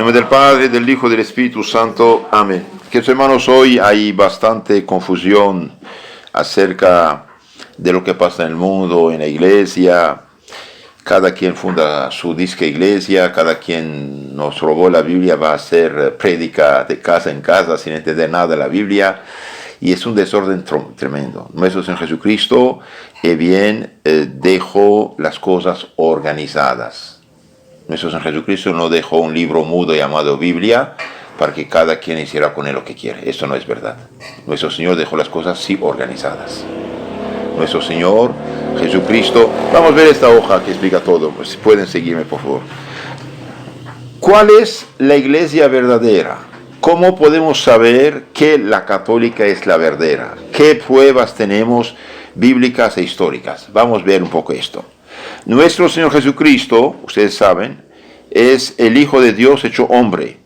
nombre del Padre, del Hijo y del Espíritu Santo. Amén. Queridos hermanos, hoy hay bastante confusión acerca de lo que pasa en el mundo, en la iglesia. Cada quien funda su disque iglesia, cada quien nos robó la Biblia, va a hacer prédica de casa en casa sin entender nada de la Biblia. Y es un desorden tremendo. Nuestro Señor Jesucristo, dejó las cosas organizadas. Nuestro Señor Jesucristo no dejó un libro mudo llamado Biblia para que cada quien hiciera con él lo que quiere. Esto no es verdad. Nuestro Señor dejó las cosas sí organizadas. Nuestro Señor Jesucristo, vamos a ver esta hoja que explica todo. Si pueden seguirme, por favor. ¿Cuál es la iglesia verdadera? ¿Cómo podemos saber que la católica es la verdadera? ¿Qué pruebas tenemos bíblicas e históricas? Vamos a ver un poco esto. Nuestro Señor Jesucristo, ustedes saben, es el Hijo de Dios hecho hombre.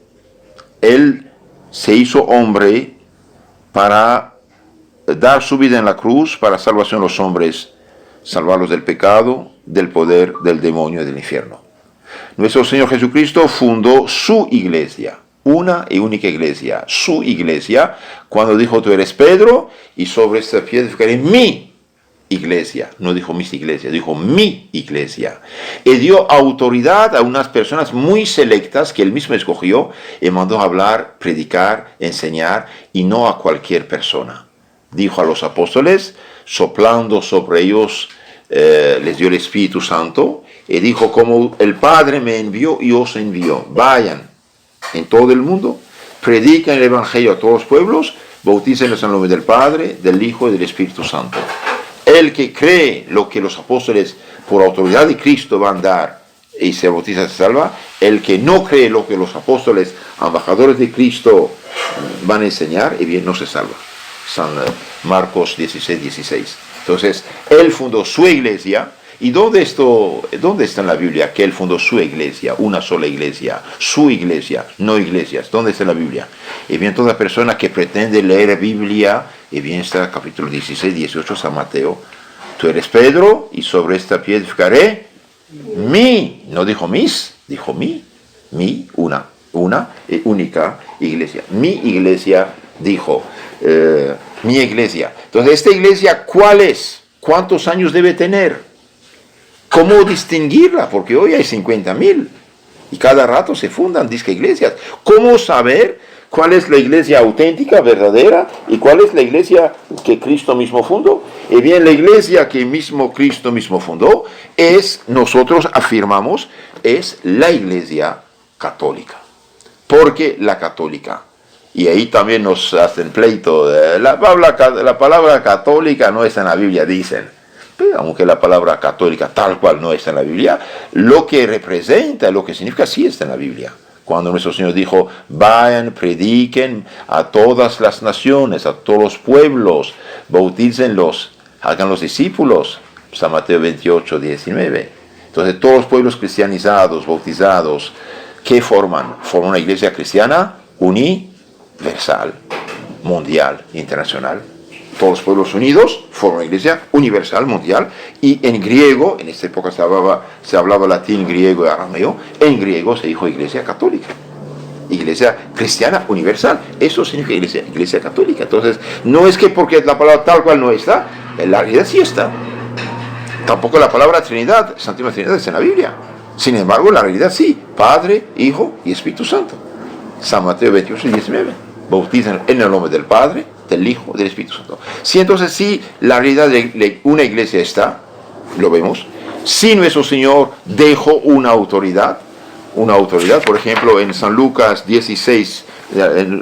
Él se hizo hombre para dar su vida en la cruz para salvación de los hombres, salvarlos del pecado, del poder, del demonio y del infierno. Nuestro Señor Jesucristo fundó su iglesia, una y única iglesia, su iglesia, cuando dijo: tú eres Pedro y sobre esta piedra edificaré mi iglesia. No dijo mis iglesias, dijo mi iglesia. Y dio autoridad a unas personas muy selectas que él mismo escogió y mandó hablar, predicar, enseñar, y no a cualquier persona. Dijo a los apóstoles, soplando sobre ellos, les dio el Espíritu Santo, y dijo: como el Padre me envió y os envió, vayan en todo el mundo, prediquen el Evangelio a todos los pueblos, bautícenlos en el nombre del Padre, del Hijo y del Espíritu Santo. El que cree lo que los apóstoles por autoridad de Cristo van a dar y se bautiza se salva. El que no cree lo que los apóstoles, embajadores de Cristo, van a enseñar, y bien no se salva. San Marcos 16:16. Entonces, él fundó su iglesia. ¿Y dónde está en la Biblia que él fundó su iglesia? Una sola iglesia, su iglesia, no iglesias. ¿Dónde está en la Biblia? Y bien, toda persona que pretende leer Biblia, y bien está capítulo 16, 18, San Mateo. Tú eres Pedro, y sobre esta piedra edificaré mi, no dijo mis, dijo mi, una y única iglesia. Mi iglesia, dijo, mi iglesia. Entonces, ¿esta iglesia cuál es? ¿Cuántos años debe tener? ¿Cómo distinguirla? Porque hoy hay 50,000 y cada rato se fundan disque iglesias. ¿Cómo saber cuál es la iglesia auténtica, verdadera, y cuál es la iglesia que Cristo mismo fundó? Y bien, la iglesia que Cristo mismo fundó nosotros afirmamos, es la iglesia católica. Porque la católica, y ahí también nos hacen pleito, la palabra católica no está en la Biblia, dicen. Aunque la palabra católica tal cual no está en la Biblia, lo que representa, lo que significa, sí está en la Biblia. Cuando nuestro Señor dijo: vayan, prediquen a todas las naciones, a todos los pueblos, bautícenlos, hagan los discípulos. San Mateo 28, 19. Entonces, todos los pueblos cristianizados, bautizados, ¿qué forman? Forman una iglesia cristiana universal, mundial, internacional. Todos los pueblos unidos forman una iglesia universal, mundial, y en griego, en esta época se hablaba latín, griego y arameo, en griego se dijo iglesia católica, iglesia cristiana universal. Eso significa iglesia católica. Entonces, no es que porque la palabra tal cual no está, en la realidad sí está. Tampoco la palabra Trinidad, Santísima Trinidad, está en la Biblia. Sin embargo, en la realidad sí, Padre, Hijo y Espíritu Santo. San Mateo 28, 19. Bautizan en el nombre del Padre, del Hijo, del Espíritu Santo. Si entonces la realidad de una iglesia está, lo vemos. Si nuestro Señor dejó una autoridad, por ejemplo, en San Lucas 16,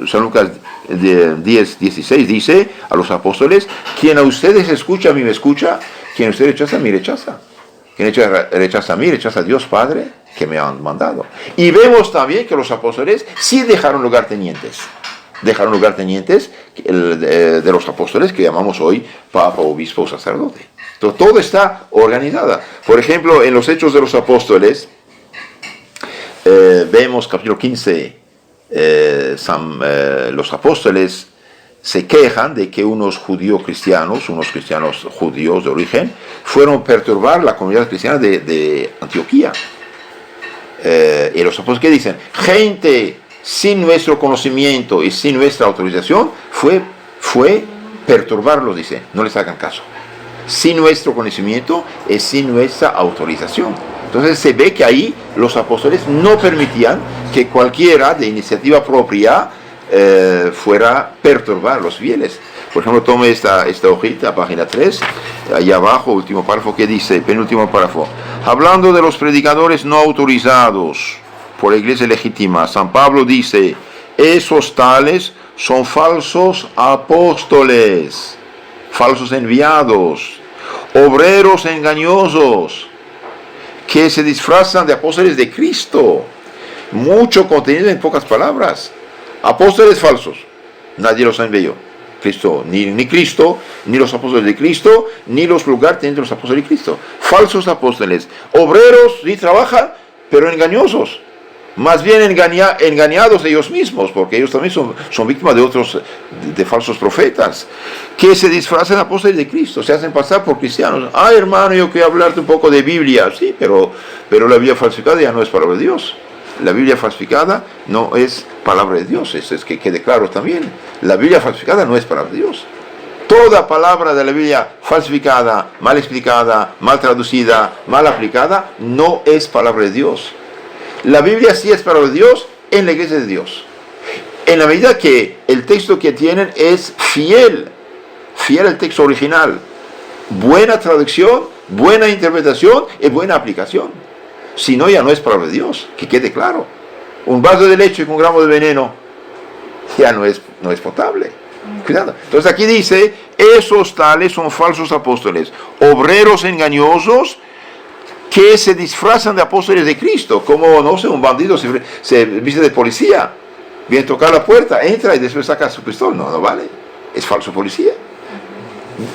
San Lucas 10, 16 dice a los apóstoles: quien a ustedes escucha, a mí me escucha; quien a ustedes rechaza, a mí rechaza; quien rechaza a mí, rechaza a Dios Padre que me han mandado. Y vemos también que los apóstoles sí dejaron lugartenientes de los apóstoles, que llamamos hoy papa, obispo, sacerdote. Entonces, todo está organizado. Por ejemplo, en los Hechos de los Apóstoles, vemos capítulo 15, los apóstoles se quejan de que unos cristianos judíos de origen, fueron a perturbar la comunidad cristiana de Antioquía. Y los apóstoles, ¿qué dicen? Gente sin nuestro conocimiento y sin nuestra autorización fue perturbarlos, dice, no les hagan caso. Sin nuestro conocimiento y sin nuestra autorización. Entonces se ve que ahí los apóstoles no permitían que cualquiera de iniciativa propia fuera a perturbar a los fieles. Por ejemplo, tome esta hojita, página 3, ahí abajo, último párrafo, que dice, penúltimo párrafo, hablando de los predicadores no autorizados por la iglesia legítima, San Pablo dice, esos tales son falsos apóstoles, falsos enviados, obreros engañosos, que se disfrazan de apóstoles de Cristo. Mucho contenido en pocas palabras. Apóstoles falsos, nadie los envió. Cristo, ni Cristo, ni los apóstoles de Cristo, ni los lugartenientes de los apóstoles de Cristo. Falsos apóstoles, obreros, sí trabajan, pero engañosos. Más bien engañados ellos mismos, porque ellos también son víctimas de otros, de falsos profetas, que se disfrazan de apóstoles de Cristo, se hacen pasar por cristianos. Ah, hermano, yo quiero hablarte un poco de Biblia, sí, pero la Biblia falsificada ya no es palabra de Dios. La Biblia falsificada no es palabra de Dios, eso es que quede claro también. La Biblia falsificada no es palabra de Dios. Toda palabra de la Biblia falsificada, mal explicada, mal traducida, mal aplicada, no es palabra de Dios. La Biblia sí es palabra de Dios en la iglesia de Dios. En la medida que el texto que tienen es fiel al texto original. Buena traducción, buena interpretación y buena aplicación. Si no, ya no es palabra de Dios, que quede claro. Un vaso de leche con un gramo de veneno ya no es potable. Cuidado. Entonces aquí dice, esos tales son falsos apóstoles, obreros engañosos, que se disfrazan de apóstoles de Cristo, como, no sé, un bandido se viste de policía, viene a tocar la puerta, entra y después saca su pistola. No vale, es falso policía.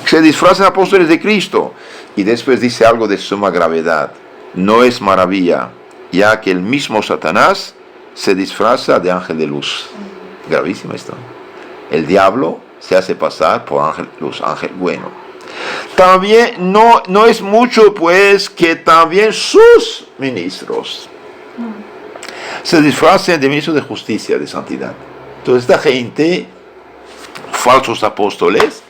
Se disfrazan de apóstoles de Cristo. Y después dice algo de suma gravedad. No es maravilla, ya que el mismo Satanás se disfraza de ángel de luz. Gravísimo esto. El diablo se hace pasar por ángel de luz, ángel bueno. También no es mucho, pues, que también sus ministros se disfracen de ministros de justicia, de santidad. Entonces esta gente, falsos apóstoles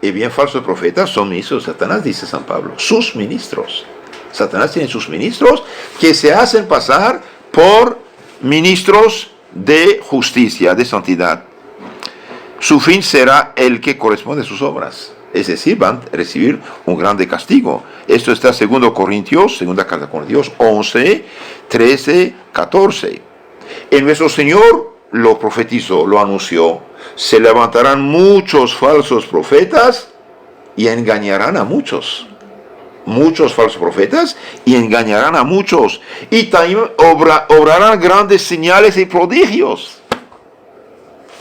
y bien falsos profetas, son ministros de Satanás, dice San Pablo. Sus ministros. Satanás tiene sus ministros que se hacen pasar por ministros de justicia, de santidad. Su fin será el que corresponde a sus obras. Es decir, van a recibir un grande castigo. Esto está en 2 Corintios, segunda carta de Corintios 11, 13, 14. En nuestro Señor lo profetizó, lo anunció. Se levantarán muchos falsos profetas y engañarán a muchos. Muchos falsos profetas y engañarán a muchos. Y también obrarán grandes señales y prodigios.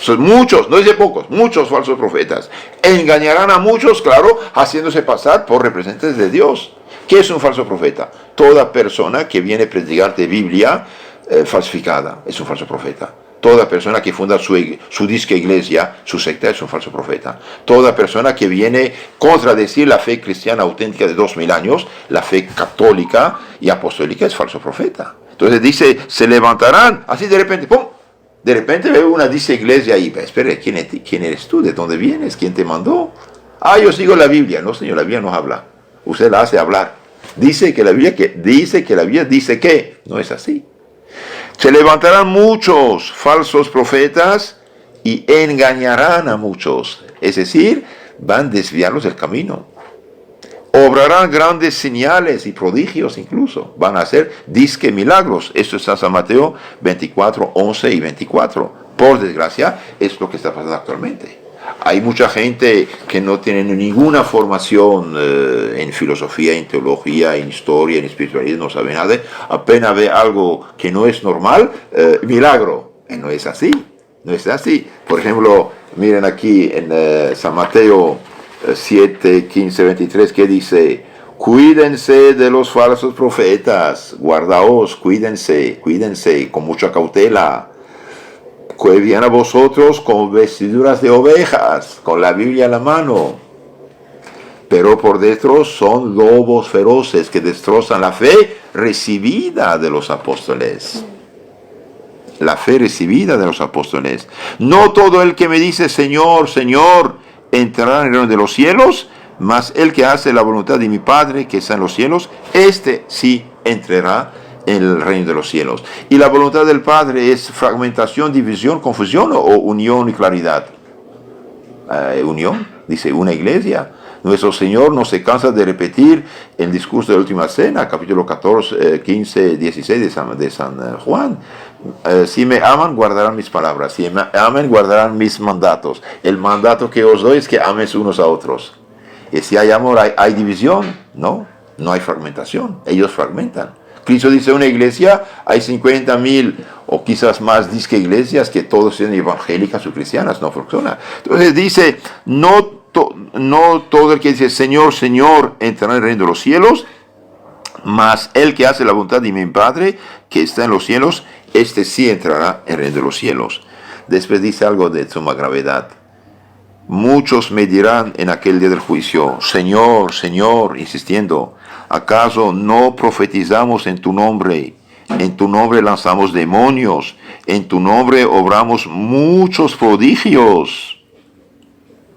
Son muchos, no dice pocos, muchos falsos profetas. Engañarán a muchos, claro, haciéndose pasar por representantes de Dios. ¿Qué es un falso profeta? Toda persona que viene a predicarte Biblia falsificada es un falso profeta. Toda persona que funda su disque iglesia, su secta, es un falso profeta. Toda persona que viene a contradecir la fe cristiana auténtica de 2000 años, la fe católica y apostólica, es falso profeta. Entonces dice, se levantarán, así de repente, ¡pum! De repente veo una dice iglesia ahí, espere, ¿quién eres tú? ¿De dónde vienes? ¿Quién te mandó? Ah, yo sigo la Biblia. No, señor, la Biblia no habla. Usted la hace hablar. Dice que la Biblia dice que no es así. Se levantarán muchos falsos profetas y engañarán a muchos. Es decir, van a desviarlos del camino. Obrarán grandes señales y prodigios incluso. Van a hacer disque milagros. Esto está en San Mateo 24, 11 y 24. Por desgracia, es lo que está pasando actualmente. Hay mucha gente que no tiene ninguna formación en filosofía, en teología, en historia, en espiritualidad, no sabe nada. Apenas ve algo que no es normal, milagro. No es así. No es así. Por ejemplo, miren aquí en San Mateo 7, 15, 23, que dice, cuídense de los falsos profetas, guardaos, cuídense con mucha cautela, que vienen a vosotros con vestiduras de ovejas, con la Biblia en la mano, pero por dentro son lobos feroces que destrozan la fe recibida de los apóstoles. La fe recibida de los apóstoles. No todo el que me dice Señor, Señor, entrará en el reino de los cielos, mas el que hace la voluntad de mi Padre que está en los cielos, este sí entrará en el reino de los cielos. Y la voluntad del Padre es fragmentación, división, confusión o unión y claridad. Unión, dice una iglesia. Nuestro Señor no se cansa de repetir el discurso de la última cena, capítulo 14, 15, 16 de San Juan. Si me aman, guardarán mis palabras. Si me aman, guardarán mis mandatos. El mandato que os doy es que ames unos a otros. Y si hay amor, hay división. No hay fragmentación. Ellos fragmentan. Cristo dice, una iglesia, hay 50,000 o quizás más disque iglesias que todos sean evangélicas o cristianas. No funciona. Entonces dice, no todo el que dice Señor, Señor entrará en el reino de los cielos, mas el que hace la voluntad de mi Padre que está en los cielos, este sí entrará en el reino de los cielos. Después dice algo de suma gravedad. Muchos me dirán en aquel día del juicio, Señor, Señor, insistiendo, ¿acaso no profetizamos en tu nombre? En tu nombre lanzamos demonios, en tu nombre obramos muchos prodigios.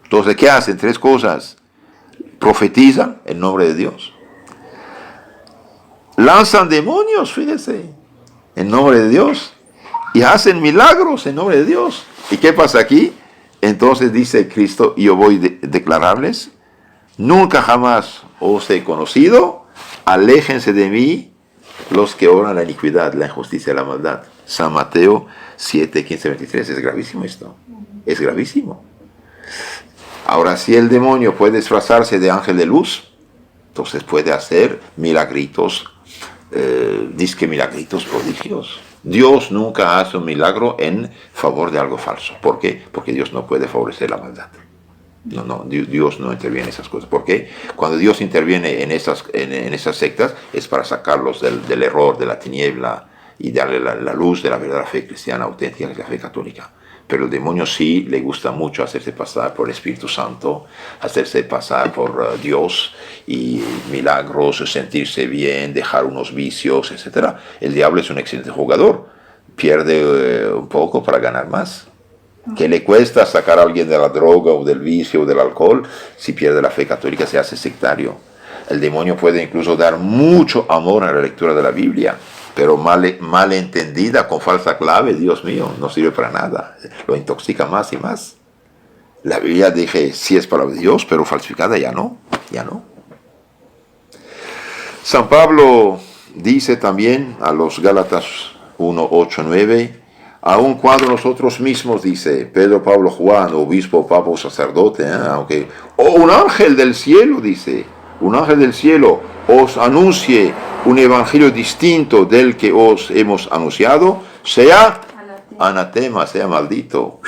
Entonces, ¿qué hacen? Tres cosas. Profetizan en nombre de Dios. Lanzan demonios, fíjense, en nombre de Dios. Y hacen milagros en nombre de Dios. ¿Y qué pasa aquí? Entonces dice Cristo, yo voy a declararles, nunca jamás os he conocido, aléjense de mí los que obran la iniquidad, la injusticia, la maldad. San Mateo 7, 15, 23. Es gravísimo esto. Es gravísimo. Ahora, si el demonio puede disfrazarse de ángel de luz, entonces puede hacer milagritos, disque milagritos, prodigios. Dios nunca hace un milagro en favor de algo falso. ¿Por qué? Porque Dios no puede favorecer la maldad. Dios no interviene en esas cosas. ¿Por qué? Cuando Dios interviene en esas sectas es para sacarlos del error, de la tiniebla y darle la luz de la verdadera fe cristiana auténtica, que es la fe católica. Pero el demonio sí le gusta mucho hacerse pasar por el Espíritu Santo, hacerse pasar por Dios y milagros, sentirse bien, dejar unos vicios, etc. El diablo es un excelente jugador, pierde un poco para ganar más. ¿Qué le cuesta sacar a alguien de la droga o del vicio o del alcohol? Si pierde la fe católica se hace sectario. El demonio puede incluso dar mucho amor a la lectura de la Biblia, pero mal entendida, con falsa clave, Dios mío, no sirve para nada. Lo intoxica más y más. La Biblia dije, sí es palabra de Dios, pero falsificada ya no. San Pablo dice también a los Gálatas 1, 8, 9, aun cuando nosotros mismos, dice Pedro, Pablo, Juan, obispo, papa o sacerdote, aunque un ángel del cielo, dice, un ángel del cielo os anuncie un evangelio distinto del que os hemos anunciado, sea anatema, sea maldito.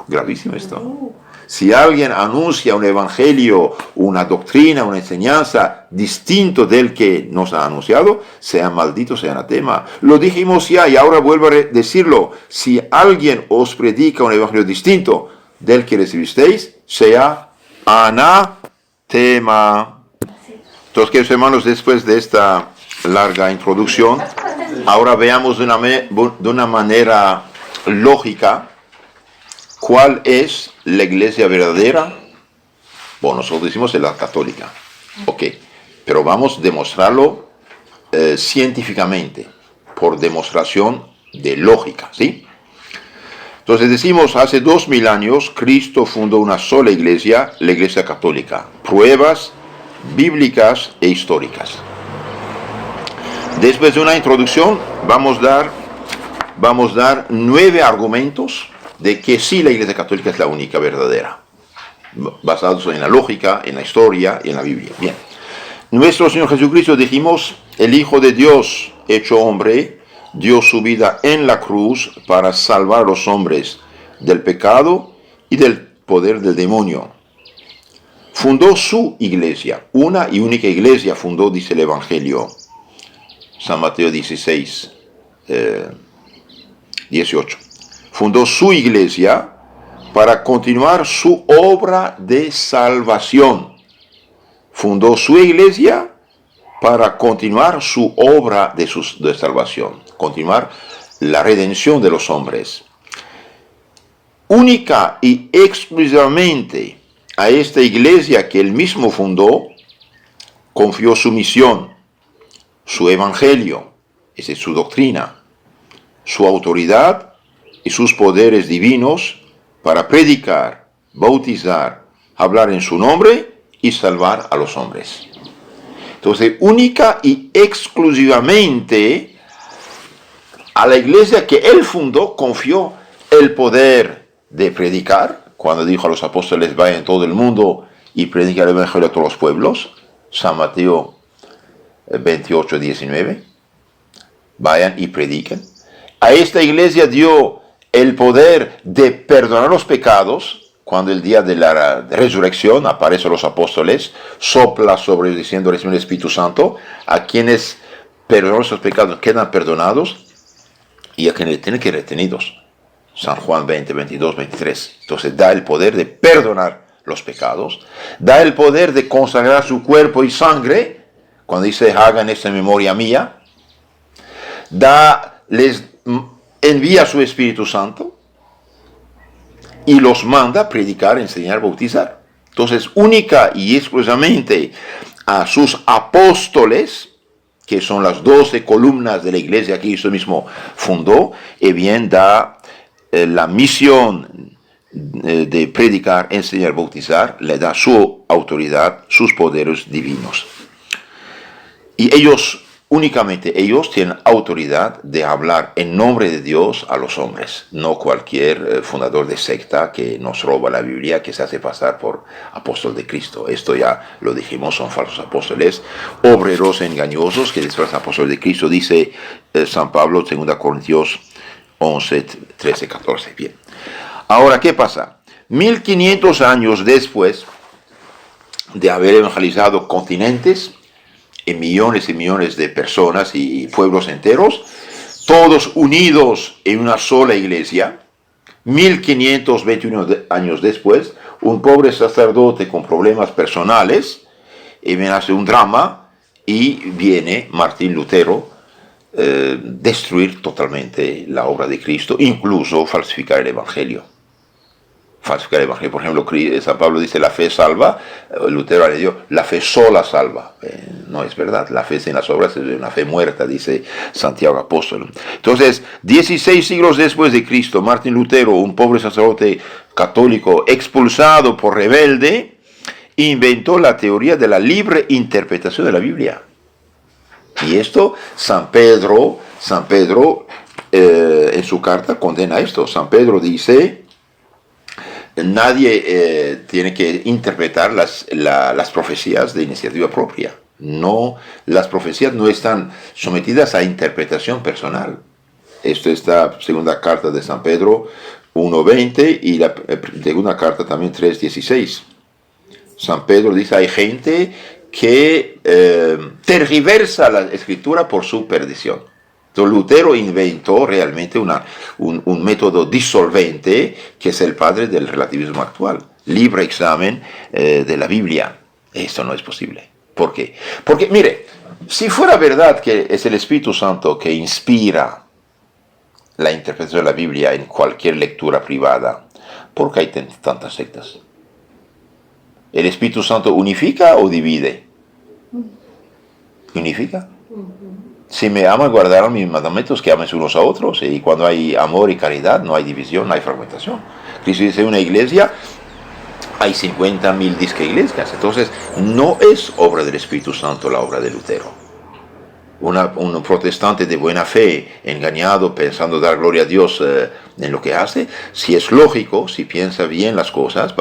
Gravísimo esto. Si alguien anuncia un evangelio, una doctrina, una enseñanza distinto del que nos ha anunciado, sea maldito, sea anatema. Lo dijimos ya y ahora vuelvo a decirlo. Si alguien os predica un evangelio distinto del que recibisteis, sea anatema. Entonces, queridos hermanos, después de esta larga introducción, ahora veamos de una manera lógica cuál es la iglesia verdadera. Bueno, nosotros decimos la católica, ok, pero vamos a demostrarlo científicamente, por demostración de lógica, ¿sí? Entonces decimos, hace 2000 años, Cristo fundó una sola iglesia, la iglesia católica. Pruebas bíblicas e históricas. Después de una introducción, vamos a dar 9 argumentos de que sí la Iglesia Católica es la única verdadera, basados en la lógica, en la historia y en la Biblia. Bien. Nuestro Señor Jesucristo, dijimos, el Hijo de Dios hecho hombre, dio su vida en la cruz para salvar a los hombres del pecado y del poder del demonio. Fundó su iglesia, una y única iglesia fundó, dice el Evangelio. San Mateo 16, 18. Fundó su iglesia para continuar su obra de salvación. Fundó su iglesia para continuar su obra de salvación, continuar la redención de los hombres. Única y exclusivamente a esta iglesia que él mismo fundó, confió su misión, su evangelio, esa es su doctrina, su autoridad y sus poderes divinos para predicar, bautizar, hablar en su nombre y salvar a los hombres. Entonces, única y exclusivamente a la iglesia que él fundó, confió el poder de predicar, cuando dijo a los apóstoles, vayan en todo el mundo y prediquen el evangelio a todos los pueblos, San Mateo 28, 19, vayan y prediquen. A esta iglesia dio el poder de perdonar los pecados, cuando el día de la resurrección aparece a los apóstoles, sopla sobre ellos diciendo, reciben el Espíritu Santo, a quienes perdonan sus pecados quedan perdonados, y a quienes tienen que ir retenidos. San Juan 20, 22, 23. Entonces da el poder de perdonar los pecados, da el poder de consagrar su cuerpo y sangre, cuando dice hagan esto en memoria mía, les envía su Espíritu Santo y los manda a predicar, enseñar, bautizar. Entonces, única y exclusivamente a sus apóstoles, que son las 12 columnas de la iglesia que Cristo mismo fundó, y bien da la misión de predicar, enseñar, bautizar, le da su autoridad, sus poderes divinos. Y ellos, únicamente ellos, tienen autoridad de hablar en nombre de Dios a los hombres, no cualquier fundador de secta que nos roba la Biblia, que se hace pasar por apóstol de Cristo. Esto ya lo dijimos, son falsos apóstoles, obreros engañosos que disfrazan apóstol de Cristo, dice San Pablo, 2 Corintios 11, 13, 14. Bien. Ahora, ¿qué pasa? 1500 años después de haber evangelizado continentes y millones de personas y pueblos enteros, todos unidos en una sola iglesia, 1521 años después, un pobre sacerdote con problemas personales, y me hace un drama, y viene Martín Lutero, destruir totalmente la obra de Cristo, incluso falsificar el Evangelio. Falsificar el Evangelio, por ejemplo, San Pablo dice la fe salva, Lutero le dio la fe sola salva. No es verdad, la fe sin las obras es una fe muerta, dice Santiago Apóstol. Entonces, 16 siglos después de Cristo, Martín Lutero, un pobre sacerdote católico expulsado por rebelde, inventó la teoría de la libre interpretación de la Biblia. Y esto, San Pedro en su carta condena esto. San Pedro dice, nadie tiene que interpretar las profecías de iniciativa propia. No, las profecías no están sometidas a interpretación personal. Esto está segunda carta de San Pedro 1.20 y la segunda carta también 3.16. San Pedro dice, hay gente que tergiversa la escritura por su perdición. Entonces Lutero inventó realmente un método disolvente que es el padre del relativismo actual. Libre examen de la Biblia. Esto no es posible. ¿Por qué? Porque, mire, si fuera verdad que es el Espíritu Santo que inspira la interpretación de la Biblia en cualquier lectura privada, ¿por qué hay tantas sectas? ¿El Espíritu Santo unifica o divide? ¿Unifica? Si me aman, guardarán mis mandamientos, que ames unos a otros. Y cuando hay amor y caridad, no hay división, no hay fragmentación. Cristo dice, una iglesia, hay 50.000 disque iglesias. Entonces, no es obra del Espíritu Santo la obra de Lutero. Un protestante de buena fe, engañado, pensando dar gloria a Dios en lo que hace, si es lógico, si piensa bien las cosas,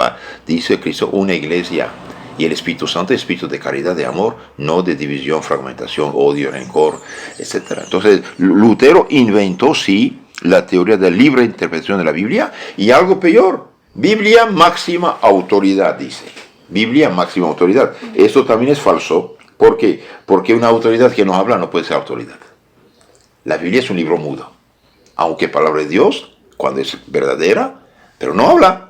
dice Cristo, una iglesia. Y el Espíritu Santo es espíritu de caridad, de amor, no de división, fragmentación, odio, rencor, etc. Entonces, Lutero inventó, sí, la teoría de libre interpretación de la Biblia, y algo peor, Biblia máxima autoridad, dice. Biblia máxima autoridad. Esto también es falso. ¿Por qué? Porque una autoridad que no habla no puede ser autoridad. La Biblia es un libro mudo. Aunque palabra de Dios, cuando es verdadera, pero no habla.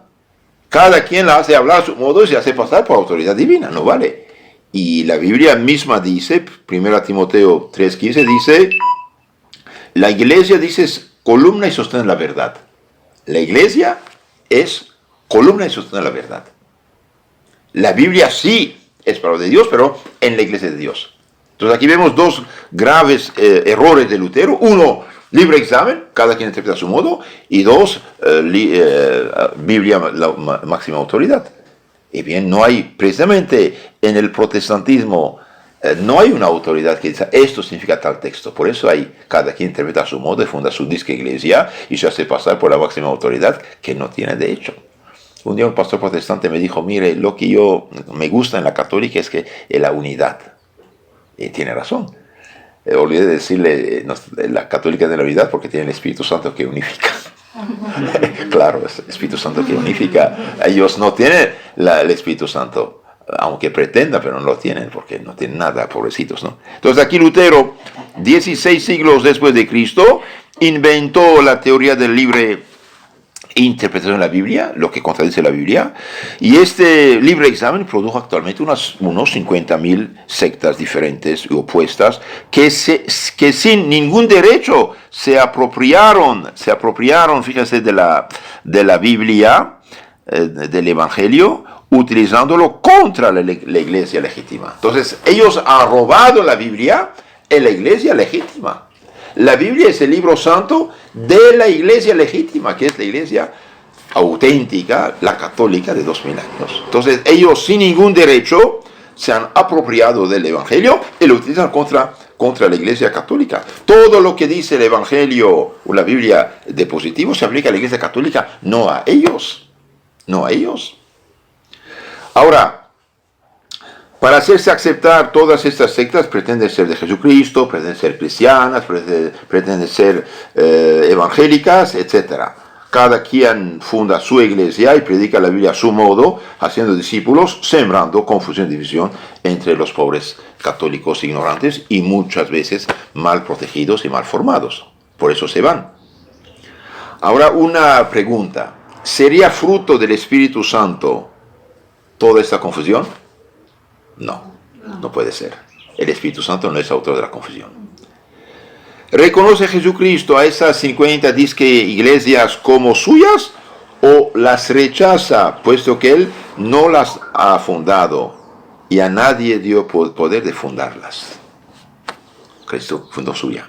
Cada quien la hace hablar a su modo y se hace pasar por autoridad divina. No vale. Y la Biblia misma dice, 1 Timoteo 3:15 dice, la iglesia dice es columna y sostén la verdad. La iglesia es columna y sostén la verdad. La Biblia sí es palabra de Dios, pero en la iglesia de Dios. Entonces aquí vemos dos graves errores de Lutero. Uno, libre examen, cada quien interpreta a su modo. Y dos, Biblia, la máxima autoridad. Y bien, no hay, precisamente en el protestantismo, no hay una autoridad que dice, esto significa tal texto. Por eso hay, cada quien interpreta a su modo y funda su disque iglesia y se hace pasar por la máxima autoridad que no tiene de hecho. Un día un pastor protestante me dijo, mire, lo que yo me gusta en la católica es que es la unidad. Y tiene razón. Olvidé decirle, la católica es de la unidad porque tiene el Espíritu Santo que unifica. Claro, es el Espíritu Santo que unifica. Ellos no tienen el Espíritu Santo, aunque pretendan, pero no lo tienen, porque no tienen nada, pobrecitos, ¿no? Entonces aquí Lutero, 16 siglos después de Cristo, inventó la teoría del libre interpretación de la Biblia, lo que contradice la Biblia, y este libre examen produjo actualmente unos 50.000 sectas diferentes y opuestas que sin ningún derecho se apropiaron, fíjense, de la Biblia, del Evangelio, utilizándolo contra la iglesia legítima. Entonces, ellos han robado la Biblia en la iglesia legítima. La Biblia es el libro santo de la iglesia legítima, que es la iglesia auténtica, la católica de 2000 años. Entonces ellos sin ningún derecho se han apropiado del Evangelio y lo utilizan contra la iglesia católica. Todo lo que dice el Evangelio o la Biblia de positivo se aplica a la iglesia católica, no a ellos. No a ellos. Ahora, para hacerse aceptar, todas estas sectas pretenden ser de Jesucristo, pretenden ser cristianas, pretenden ser evangélicas, etc. Cada quien funda su iglesia y predica la Biblia a su modo, haciendo discípulos, sembrando confusión y división entre los pobres católicos ignorantes y muchas veces mal protegidos y mal formados. Por eso se van. Ahora una pregunta. ¿Sería fruto del Espíritu Santo toda esta confusión? No puede ser. El Espíritu Santo no es autor de la confusión. ¿Reconoce Jesucristo a esas 50 disque iglesias como suyas o las rechaza, puesto que Él no las ha fundado y a nadie dio poder de fundarlas? Cristo fundó suya.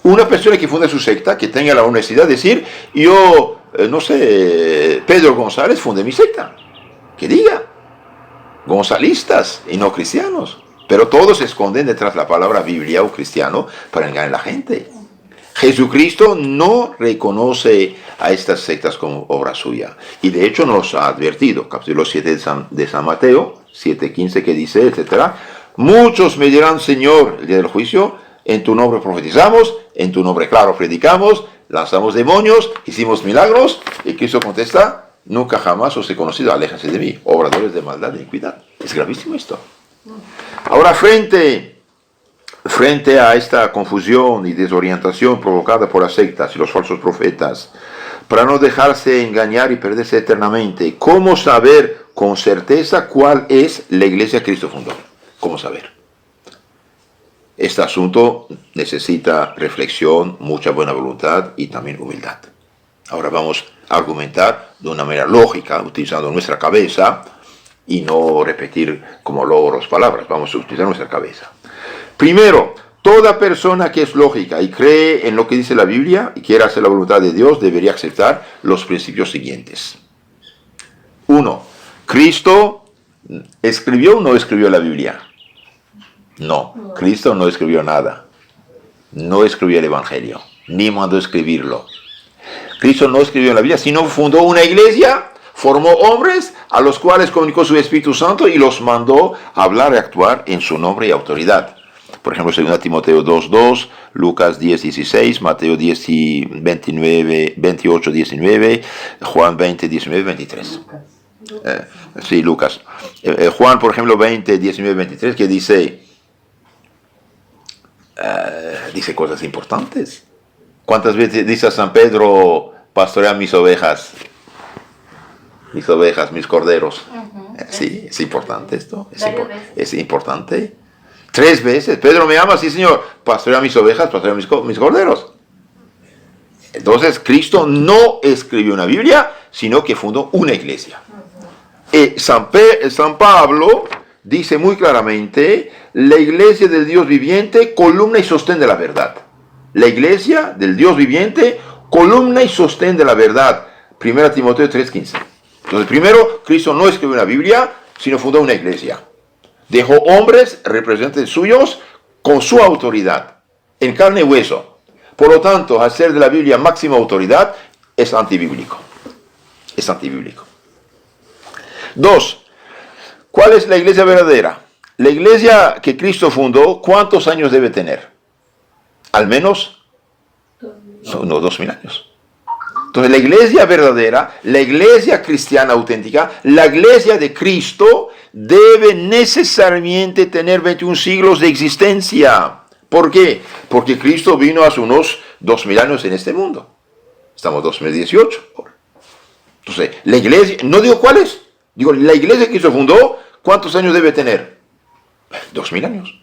Una persona que funda su secta, que tenga la honestidad de decir, yo, no sé, Pedro González fundé mi secta. Que diga. Gonzalistas y no cristianos, pero todos se esconden detrás de la palabra Biblia o cristiano para engañar a la gente. Jesucristo no reconoce a estas sectas como obra suya, y de hecho nos ha advertido, capítulo 7 de San Mateo, 7:15, que dice, etcétera, muchos me dirán, Señor, el día del juicio, en tu nombre profetizamos, en tu nombre claro predicamos, lanzamos demonios, hicimos milagros, y Cristo contesta, nunca jamás os he conocido, aléjense de mí, obradores de maldad e iniquidad. Es gravísimo esto. Ahora, frente a esta confusión y desorientación provocada por las sectas y los falsos profetas, para no dejarse engañar y perderse eternamente, ¿cómo saber con certeza cuál es la iglesia que Cristo fundó? ¿Cómo saber? Este asunto necesita reflexión, mucha buena voluntad y también humildad. Ahora vamos a argumentar de una manera lógica, utilizando nuestra cabeza y no repetir como logros palabras. Vamos a utilizar nuestra cabeza. Primero, toda persona que es lógica y cree en lo que dice la Biblia y quiere hacer la voluntad de Dios debería aceptar los principios siguientes. 1. ¿Cristo escribió o no escribió la Biblia? No, Cristo no escribió nada. No escribió el Evangelio, ni mandó escribirlo. Cristo no escribió la Biblia, sino fundó una iglesia, formó hombres a los cuales comunicó su Espíritu Santo y los mandó a hablar y actuar en su nombre y autoridad. Por ejemplo, 2 Timoteo 2:2, Lucas 10:16, Mateo 28:19, Juan 20:19-23. Sí, Lucas. Juan, por ejemplo, 20:19-23, que dice cosas importantes. ¿Cuántas veces dice a San Pedro, pastorea mis ovejas, mis corderos? Sí, es importante esto. Es importante. 3 veces. Pedro me ama, sí Señor. Pastorea mis ovejas, pastorea mis corderos. Entonces, Cristo no escribió una Biblia, sino que fundó una iglesia. San Pablo dice muy claramente, la iglesia del Dios viviente, columna y sostén de la verdad. La iglesia del Dios viviente, columna y sostén de la verdad. 1 Timoteo 3:15. Entonces, primero, Cristo no escribió una Biblia, sino fundó una iglesia. Dejó hombres, representantes suyos, con su autoridad, en carne y hueso. Por lo tanto, hacer de la Biblia máxima autoridad es antibíblico. Es antibíblico. 2. ¿Cuál es la iglesia verdadera? La iglesia que Cristo fundó, ¿cuántos años debe tener? Al menos, no, 2000 años. Entonces, la iglesia verdadera, la iglesia cristiana auténtica, la iglesia de Cristo, debe necesariamente tener 21 siglos de existencia. ¿Por qué? Porque Cristo vino hace unos 2000 años en este mundo. Estamos en 2018. Entonces, la iglesia, no digo cuáles, digo, la iglesia que Cristo fundó, ¿cuántos años debe tener? 2000 años.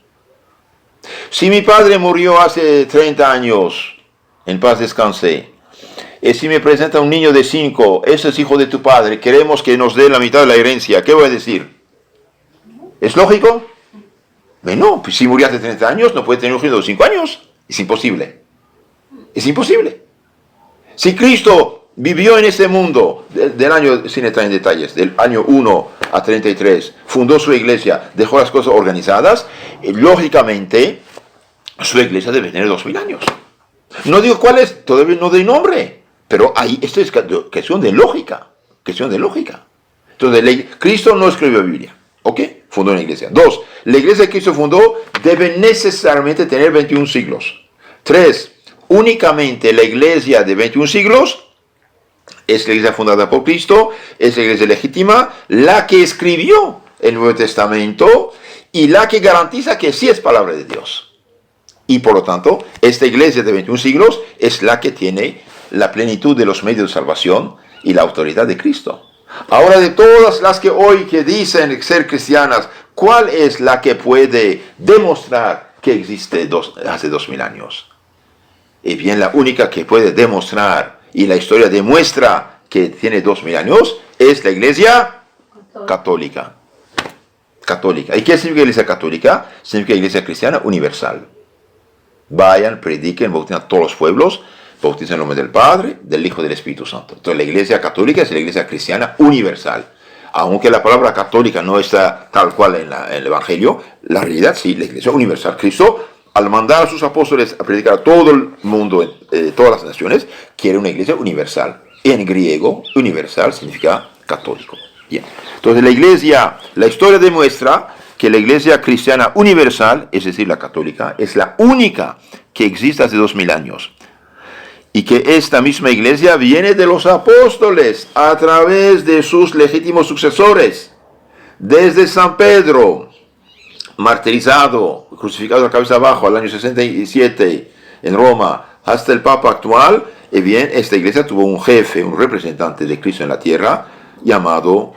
Si mi padre murió hace 30 años, en paz descanse, y si me presenta un niño de 5, ese es hijo de tu padre, queremos que nos dé la mitad de la herencia, ¿qué voy a decir? ¿Es lógico? No, pues si murió hace 30 años, no puede tener un hijo de 5 años. Es imposible. Es imposible. Si Cristo vivió en este mundo, del año, sin entrar en detalles, del año 1 a 33, fundó su iglesia, dejó las cosas organizadas, lógicamente, su iglesia debe tener 2000 años. No digo cuál es, todavía no doy nombre, pero ahí, esto es cuestión de lógica. Cuestión de lógica. Entonces, Cristo no escribió Biblia. ¿Ok? Fundó una iglesia. 2. La iglesia que Cristo fundó debe necesariamente tener 21 siglos. 3. Únicamente la iglesia de 21 siglos es la iglesia fundada por Cristo, es la iglesia legítima, la que escribió el Nuevo Testamento y la que garantiza que sí es palabra de Dios. Y por lo tanto, esta iglesia de 21 siglos es la que tiene la plenitud de los medios de salvación y la autoridad de Cristo. Ahora, de todas las que hoy que dicen ser cristianas, ¿cuál es la que puede demostrar que existe hace 2000 años? Y bien, la única que puede demostrar, y la historia demuestra que tiene 2000 años, es la iglesia católica. Católica. ¿Y qué significa iglesia católica? Significa iglesia cristiana universal. Vayan, prediquen, bauticen a todos los pueblos, bautizan en el nombre del Padre, del Hijo y del Espíritu Santo. Entonces la iglesia católica es la iglesia cristiana universal. Aunque la palabra católica no está tal cual en el Evangelio, la realidad sí, la iglesia universal. Cristo, al mandar a sus apóstoles a predicar a todo el mundo, todas las naciones, quiere una iglesia universal. En griego, universal significa católico. Bien. Entonces la historia demuestra que la iglesia cristiana universal, es decir, la católica, es la única que existe hace 2000 años. Y que esta misma iglesia viene de los apóstoles a través de sus legítimos sucesores. Desde San Pedro, martirizado, crucificado de cabeza abajo al año 67 en Roma, hasta el Papa actual, y bien, esta iglesia tuvo un jefe, un representante de Cristo en la tierra, llamado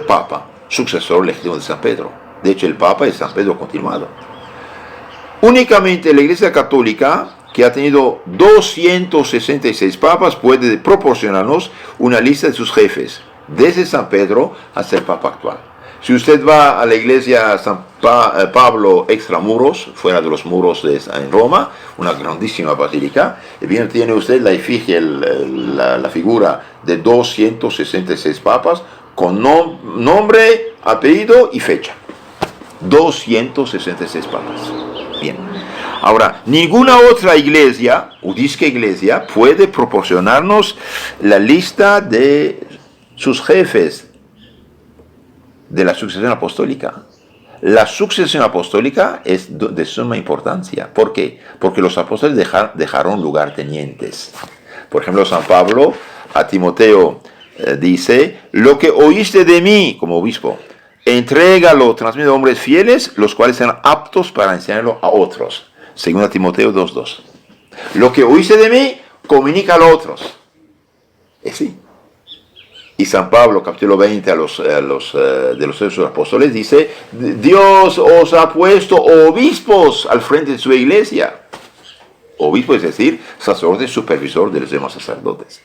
Papa, sucesor legítimo de San Pedro. De hecho, el Papa es San Pedro continuado. Únicamente la iglesia católica, que ha tenido 266 papas, puede proporcionarnos una lista de sus jefes, desde San Pedro hasta el Papa actual. Si usted va a la iglesia San Pablo extramuros, fuera de los muros en Roma, una grandísima basílica, y bien tiene usted la efigie, la figura de 266 papas, con nombre, apellido y fecha. 266 papas. Bien. Ahora, ninguna otra iglesia, o disque iglesia, puede proporcionarnos la lista de sus jefes de la sucesión apostólica. La sucesión apostólica es de suma importancia. ¿Por qué? Porque los apóstoles dejaron lugartenientes. Por ejemplo, San Pablo a Timoteo dice, lo que oíste de mí como obispo, entrégalo, transmite a hombres fieles, los cuales sean aptos para enseñarlo a otros. 2 Timoteo 2:2. Lo que oíste de mí, comunícalo a otros. Es así. Y San Pablo, capítulo 20, de los Hechos Apóstoles, dice, Dios os ha puesto obispos al frente de su iglesia. Obispo es decir, sacerdote supervisor de los demás sacerdotes.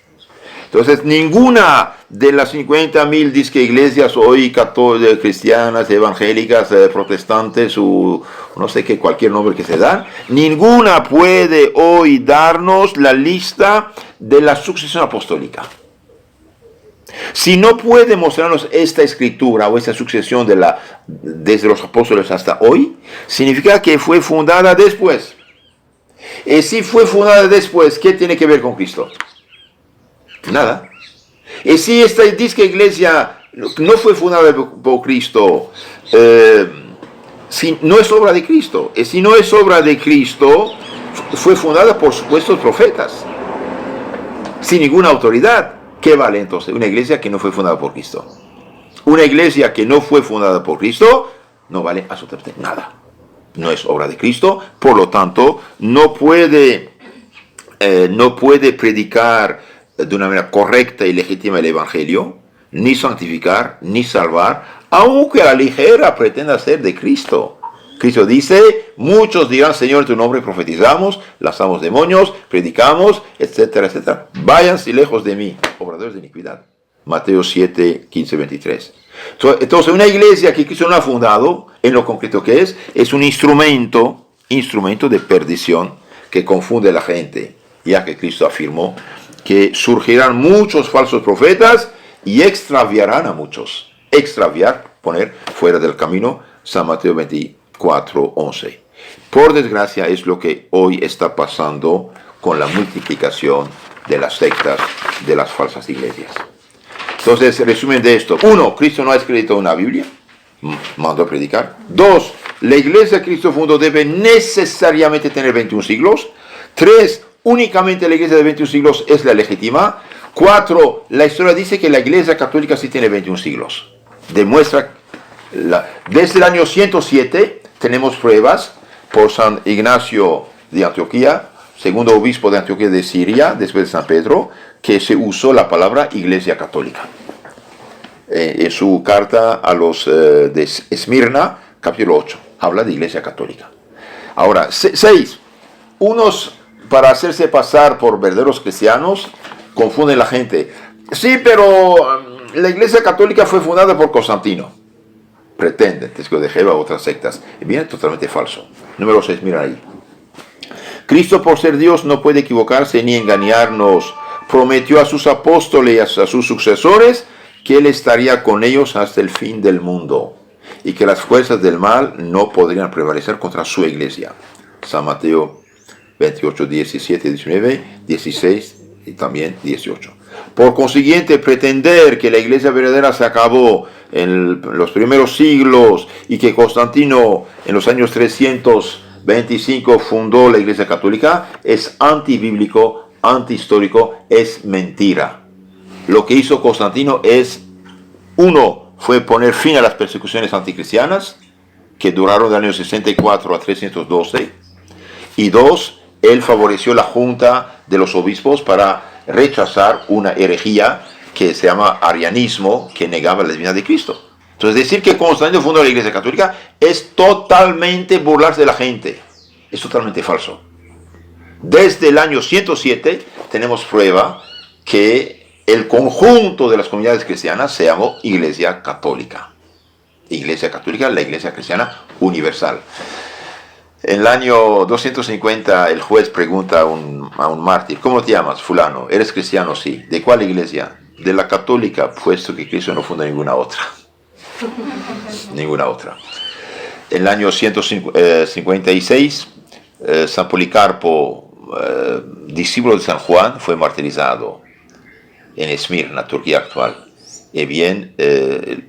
Entonces, ninguna de las 50.000 disque iglesias hoy católicas, cristianas, evangélicas, protestantes, o no sé qué, cualquier nombre que se da, ninguna puede hoy darnos la lista de la sucesión apostólica. Si no puede mostrarnos esta escritura o esta sucesión desde los apóstoles hasta hoy, significa que fue fundada después. Y si fue fundada después, ¿qué tiene que ver con Cristo? Nada. Y si esta disque iglesia no fue fundada por Cristo, si no es obra de Cristo, y si no es obra de Cristo, fue fundada por supuestos profetas, sin ninguna autoridad. ¿Qué vale entonces una iglesia que no fue fundada por Cristo? Una iglesia que no fue fundada por Cristo no vale absolutamente nada. No es obra de Cristo, por lo tanto, no puede predicar de una manera correcta y legítima el Evangelio, ni santificar, ni salvar, aunque a la ligera pretenda ser de Cristo. Cristo dice, muchos dirán, Señor, en tu nombre profetizamos, lanzamos demonios, predicamos, etcétera, etcétera. Váyanse lejos de mí, obradores de iniquidad. Mateo 7, 15, 23. Entonces, una iglesia que Cristo no ha fundado, en lo concreto que es un instrumento de perdición que confunde a la gente, ya que Cristo afirmó que surgirán muchos falsos profetas y extraviarán a muchos. Extraviar, poner fuera del camino, San Mateo 24, 11. Por desgracia es lo que hoy está pasando con la multiplicación de las sectas, de las falsas iglesias. Entonces, resumen de esto. 1. Cristo no ha escrito una Biblia, mandó a predicar. 2. La iglesia que Cristo fundó debe necesariamente tener 21 siglos. 3. Únicamente la iglesia de 21 siglos es la legítima. 4. La historia dice que la iglesia católica sí tiene 21 siglos. Demuestra, desde el año 107 tenemos pruebas por San Ignacio de Antioquía, segundo obispo de Antioquía de Siria, después de San Pedro, que se usó la palabra iglesia católica. En su carta a los de Esmirna, capítulo 8, habla de iglesia católica. Ahora, 6. Unos, para hacerse pasar por verdaderos cristianos, confunden la gente. Sí, pero la iglesia católica fue fundada por Constantino. Pretenden, Testigo de Jehová, otras sectas. Y viene totalmente falso. Número 6, mira ahí. Cristo, por ser Dios, no puede equivocarse ni engañarnos. Prometió a sus apóstoles, a sus sucesores, que Él estaría con ellos hasta el fin del mundo y que las fuerzas del mal no podrían prevalecer contra su iglesia. San Mateo 28, 17, 19, 16 y también 18. Por consiguiente, pretender que la iglesia verdadera se acabó en los primeros siglos y que Constantino en los años 325 fundó la iglesia católica es antibíblico, antihistórico, es mentira. Lo que hizo Constantino es, 1, fue poner fin a las persecuciones anticristianas, que duraron del año 64 a 312, y 2, él favoreció la junta de los obispos para rechazar una herejía que se llama arianismo, que negaba la divinidad de Cristo. Entonces, decir que Constantino fundó la iglesia católica es totalmente burlarse de la gente, es totalmente falso. Desde el año 107 tenemos prueba que el conjunto de las comunidades cristianas se llamó Iglesia Católica. Iglesia Católica, la Iglesia Cristiana Universal. En el año 250 el juez pregunta a un mártir, ¿cómo te llamas? Fulano. ¿Eres cristiano? Sí. ¿De cuál iglesia? De la católica, puesto que Cristo no fundó ninguna otra. Ninguna otra. En el año 156, San Policarpo, discípulo de San Juan, fue martirizado en Esmirna, Turquía actual. Y bien,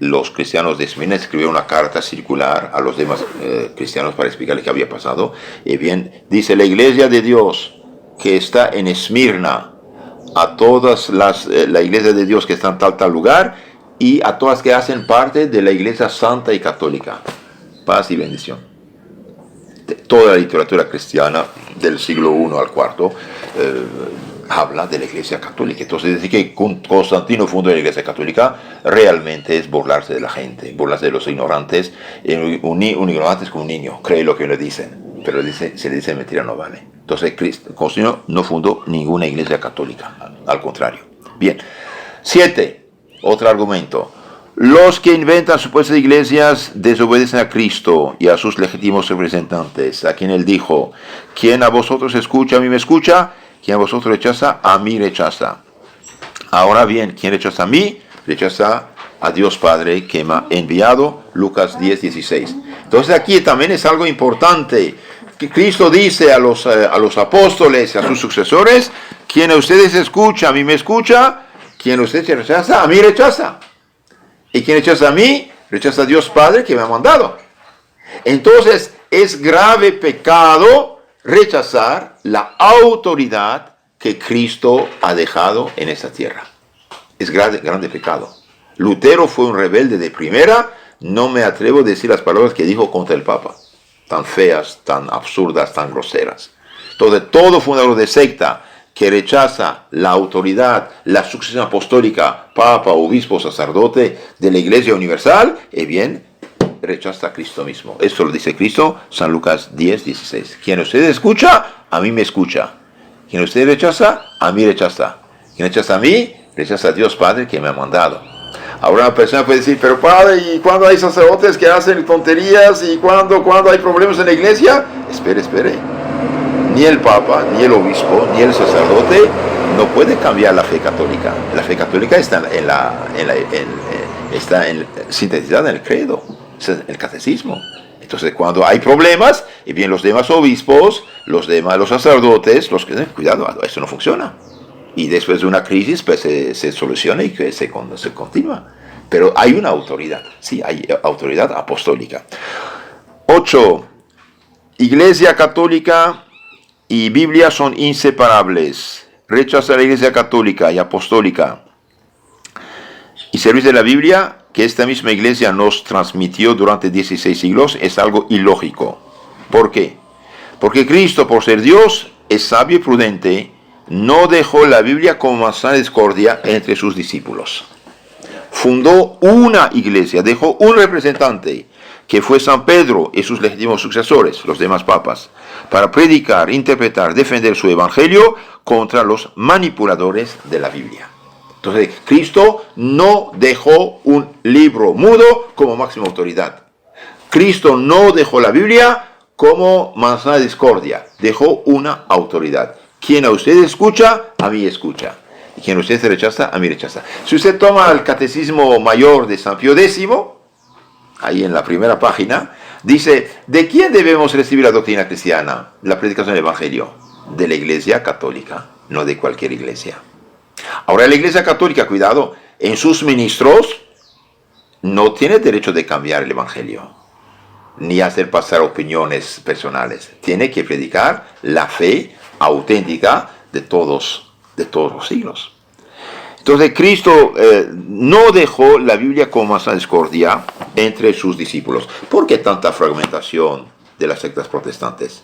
los cristianos de Esmirna escribieron una carta circular a los demás cristianos para explicarles qué había pasado. Y bien, dice la iglesia de Dios que está en Esmirna, a todas la iglesia de Dios que está en tal lugar, y a todas que hacen parte de la iglesia santa y católica. Paz y bendición. Toda la literatura cristiana del siglo I al IV habla de la Iglesia Católica. Entonces decir que Constantino fundó la Iglesia Católica realmente es burlarse de la gente, burlarse de los ignorantes. Un ignorante es como un niño, cree lo que le dicen, pero se le dice mentira no vale. Entonces Constantino no fundó ninguna Iglesia Católica, al contrario. Bien. 7. Otro argumento. Los que inventan supuestas iglesias desobedecen a Cristo y a sus legítimos representantes, a quien él dijo: quien a vosotros escucha, a mí me escucha; quien a vosotros rechaza, a mí rechaza. Ahora bien, quien rechaza a mí, rechaza a Dios Padre que me ha enviado. Lucas 10:16. Entonces aquí también es algo importante, que Cristo dice a los apóstoles y a sus sucesores: quien a ustedes escucha, a mí me escucha; quien a ustedes rechaza, a mí rechaza. Y quien rechaza a mí, rechaza a Dios Padre que me ha mandado. Entonces, es grave pecado rechazar la autoridad que Cristo ha dejado en esta tierra. Es grande pecado. Lutero fue un rebelde de primera. No me atrevo a decir las palabras que dijo contra el Papa, tan feas, tan absurdas, tan groseras. Entonces, todo fundador de secta que rechaza la autoridad, la sucesión apostólica, papa, obispo, sacerdote de la Iglesia Universal, bien, rechaza a Cristo mismo. Esto lo dice Cristo, San Lucas 10:16. Quien usted escucha, a mí me escucha. Quien usted rechaza, a mí rechaza. Quien rechaza a mí, rechaza a Dios Padre que me ha mandado. Ahora una persona puede decir: pero padre, ¿y cuando hay sacerdotes que hacen tonterías? ¿Y cuando hay problemas en la iglesia? Espere. Ni el Papa, ni el Obispo, ni el sacerdote no puede cambiar la fe católica. La fe católica está sintetizada en el credo, en el catecismo. Entonces, cuando hay problemas, y bien los demás obispos, los sacerdotes, cuidado, esto no funciona. Y después de una crisis, pues se soluciona y que se continúa. Pero hay una autoridad, sí, hay autoridad apostólica. 8. Iglesia católica y Biblia son inseparables. Rechazar la Iglesia católica y apostólica y servirse de la Biblia, que esta misma Iglesia nos transmitió durante 16 siglos, es algo ilógico. ¿Por qué? Porque Cristo, por ser Dios, es sabio y prudente, no dejó la Biblia como manzana de discordia entre sus discípulos. Fundó una iglesia, dejó un representante, que fue San Pedro y sus legítimos sucesores, los demás papas, para predicar, interpretar, defender su evangelio contra los manipuladores de la Biblia. Entonces, Cristo no dejó un libro mudo como máxima autoridad. Cristo no dejó la Biblia como manzana de discordia, dejó una autoridad. Quien a usted escucha, a mí escucha. Y quien a usted se rechaza, a mí rechaza. Si usted toma el Catecismo Mayor de San Pío X, ahí en la primera página, dice: ¿de quién debemos recibir la doctrina cristiana? La predicación del Evangelio. De la Iglesia Católica, no de cualquier iglesia. Ahora, la Iglesia Católica, cuidado, en sus ministros no tiene derecho de cambiar el Evangelio, ni hacer pasar opiniones personales. Tiene que predicar la fe auténtica de todos los siglos. Entonces, Cristo no dejó la Biblia como manzana de discordia entre sus discípulos. ¿Por qué tanta fragmentación de las sectas protestantes?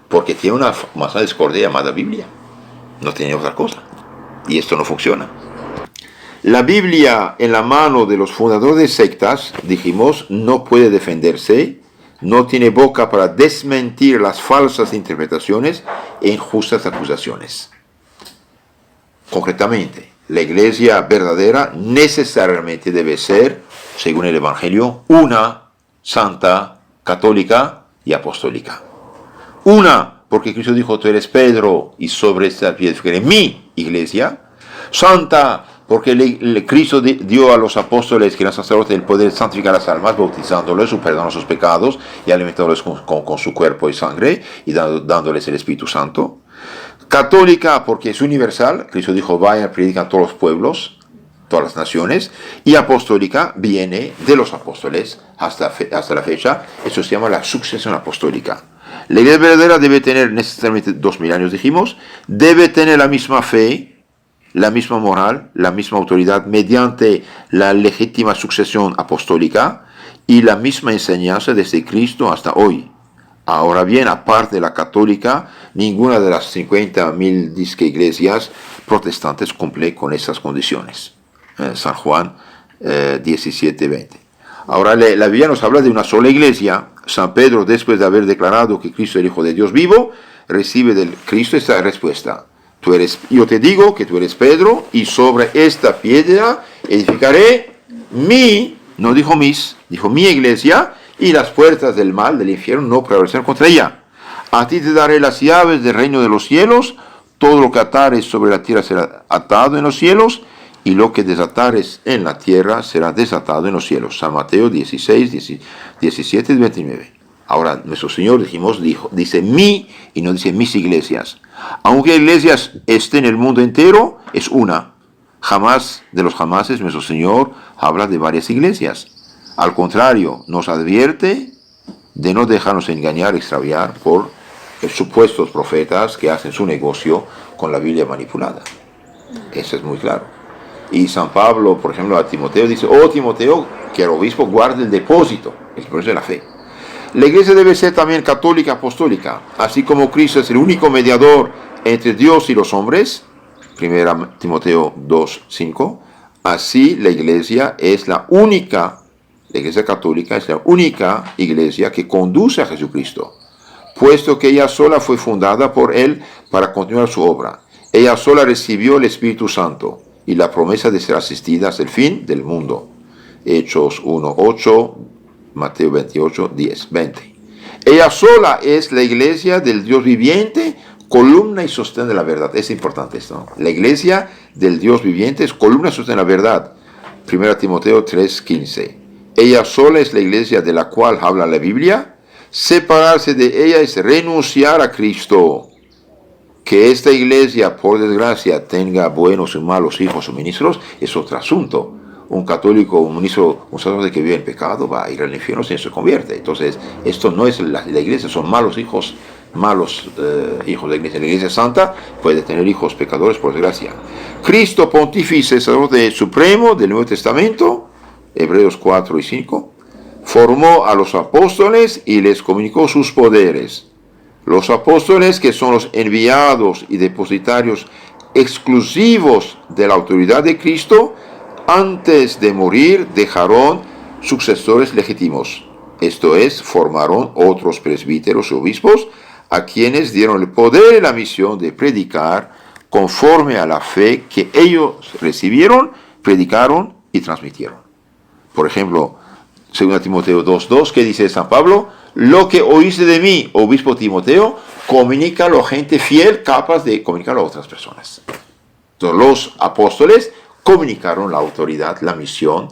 Porque tiene una manzana de discordia llamada Biblia. No tiene otra cosa. Y esto no funciona. La Biblia en la mano de los fundadores de sectas, dijimos, no puede defenderse, no tiene boca para desmentir las falsas interpretaciones e injustas acusaciones. Concretamente, la iglesia verdadera necesariamente debe ser, según el Evangelio, una, santa, católica y apostólica. Una, porque Cristo dijo: tú eres Pedro, y sobre esta piedra edificaré mi iglesia. Santa, porque Cristo dio a los apóstoles que eran sacerdotes el poder de santificar las almas, bautizándoles, perdonando sus pecados y alimentándoles con su cuerpo y sangre, y dándoles el Espíritu Santo. Católica, porque es universal. Cristo dijo: vayan, predican a todos los pueblos, todas las naciones. Y apostólica, viene de los apóstoles hasta la fecha. Eso se llama la sucesión apostólica. La iglesia verdadera debe tener necesariamente 2000 años, dijimos. Debe tener la misma fe, la misma moral, la misma autoridad mediante la legítima sucesión apostólica y la misma enseñanza desde Cristo hasta hoy. Ahora bien, aparte de la católica, ninguna de las 50.000 disque iglesias protestantes cumple con esas condiciones. San Juan 17:20. Ahora la Biblia nos habla de una sola iglesia. San Pedro, después de haber declarado que Cristo es el Hijo de Dios vivo, recibe del Cristo esta respuesta. Yo te digo que tú eres Pedro, y sobre esta piedra edificaré no dijo mis, dijo mi iglesia, y las puertas del mal, del infierno, no prevalecerán contra ella. A ti te daré las llaves del reino de los cielos. Todo lo que atares sobre la tierra será atado en los cielos, y lo que desatares en la tierra será desatado en los cielos. San Mateo 16, 17 y 29. Ahora, nuestro Señor, dice mi, y no dice mis iglesias. Aunque iglesias estén en el mundo entero, es una. Jamás de los jamases nuestro Señor habla de varias iglesias. Al contrario, nos advierte de no dejarnos engañar, extraviar por supuestos profetas que hacen su negocio con la Biblia manipulada. Eso es muy claro. Y San Pablo, por ejemplo, a Timoteo dice: oh Timoteo, que el obispo guarde el depósito de la fe. La iglesia debe ser también católica apostólica, así como Cristo es el único mediador entre Dios y los hombres. 1 Timoteo 2:5. Así la iglesia católica es la única iglesia que conduce a Jesucristo, puesto que ella sola fue fundada por Él para continuar su obra. Ella sola recibió el Espíritu Santo y la promesa de ser asistida hasta el fin del mundo. Hechos 1:8, Mateo 28:10, 20. Ella sola es la iglesia del Dios viviente, columna y sostén de la verdad. Es importante esto, ¿no? La iglesia del Dios viviente es columna y sostén de la verdad. 1 Timoteo 3:15. Ella sola es la iglesia de la cual habla la Biblia. Separarse de ella es renunciar a Cristo. Que esta iglesia, por desgracia, tenga buenos y malos hijos o ministros es otro asunto. Un católico, un ministro, un sacerdote que vive en pecado va a ir al infierno si no se convierte. Entonces, esto no es la iglesia, son malos hijos de la iglesia. La iglesia santa puede tener hijos pecadores, por desgracia. Cristo, pontífice, sacerdote supremo del Nuevo Testamento, Hebreos 4 y 5, formó a los apóstoles y les comunicó sus poderes. Los apóstoles, que son los enviados y depositarios exclusivos de la autoridad de Cristo, antes de morir dejaron sucesores legítimos. Esto es, formaron otros presbíteros y obispos, a quienes dieron el poder y la misión de predicar conforme a la fe que ellos recibieron, predicaron y transmitieron. Por ejemplo, 2 Timoteo 2:2, que dice San Pablo: lo que oíste de mí, obispo Timoteo, comunícalo a gente fiel, capaz de comunicarlo a otras personas. Entonces, los apóstoles comunicaron la autoridad, la misión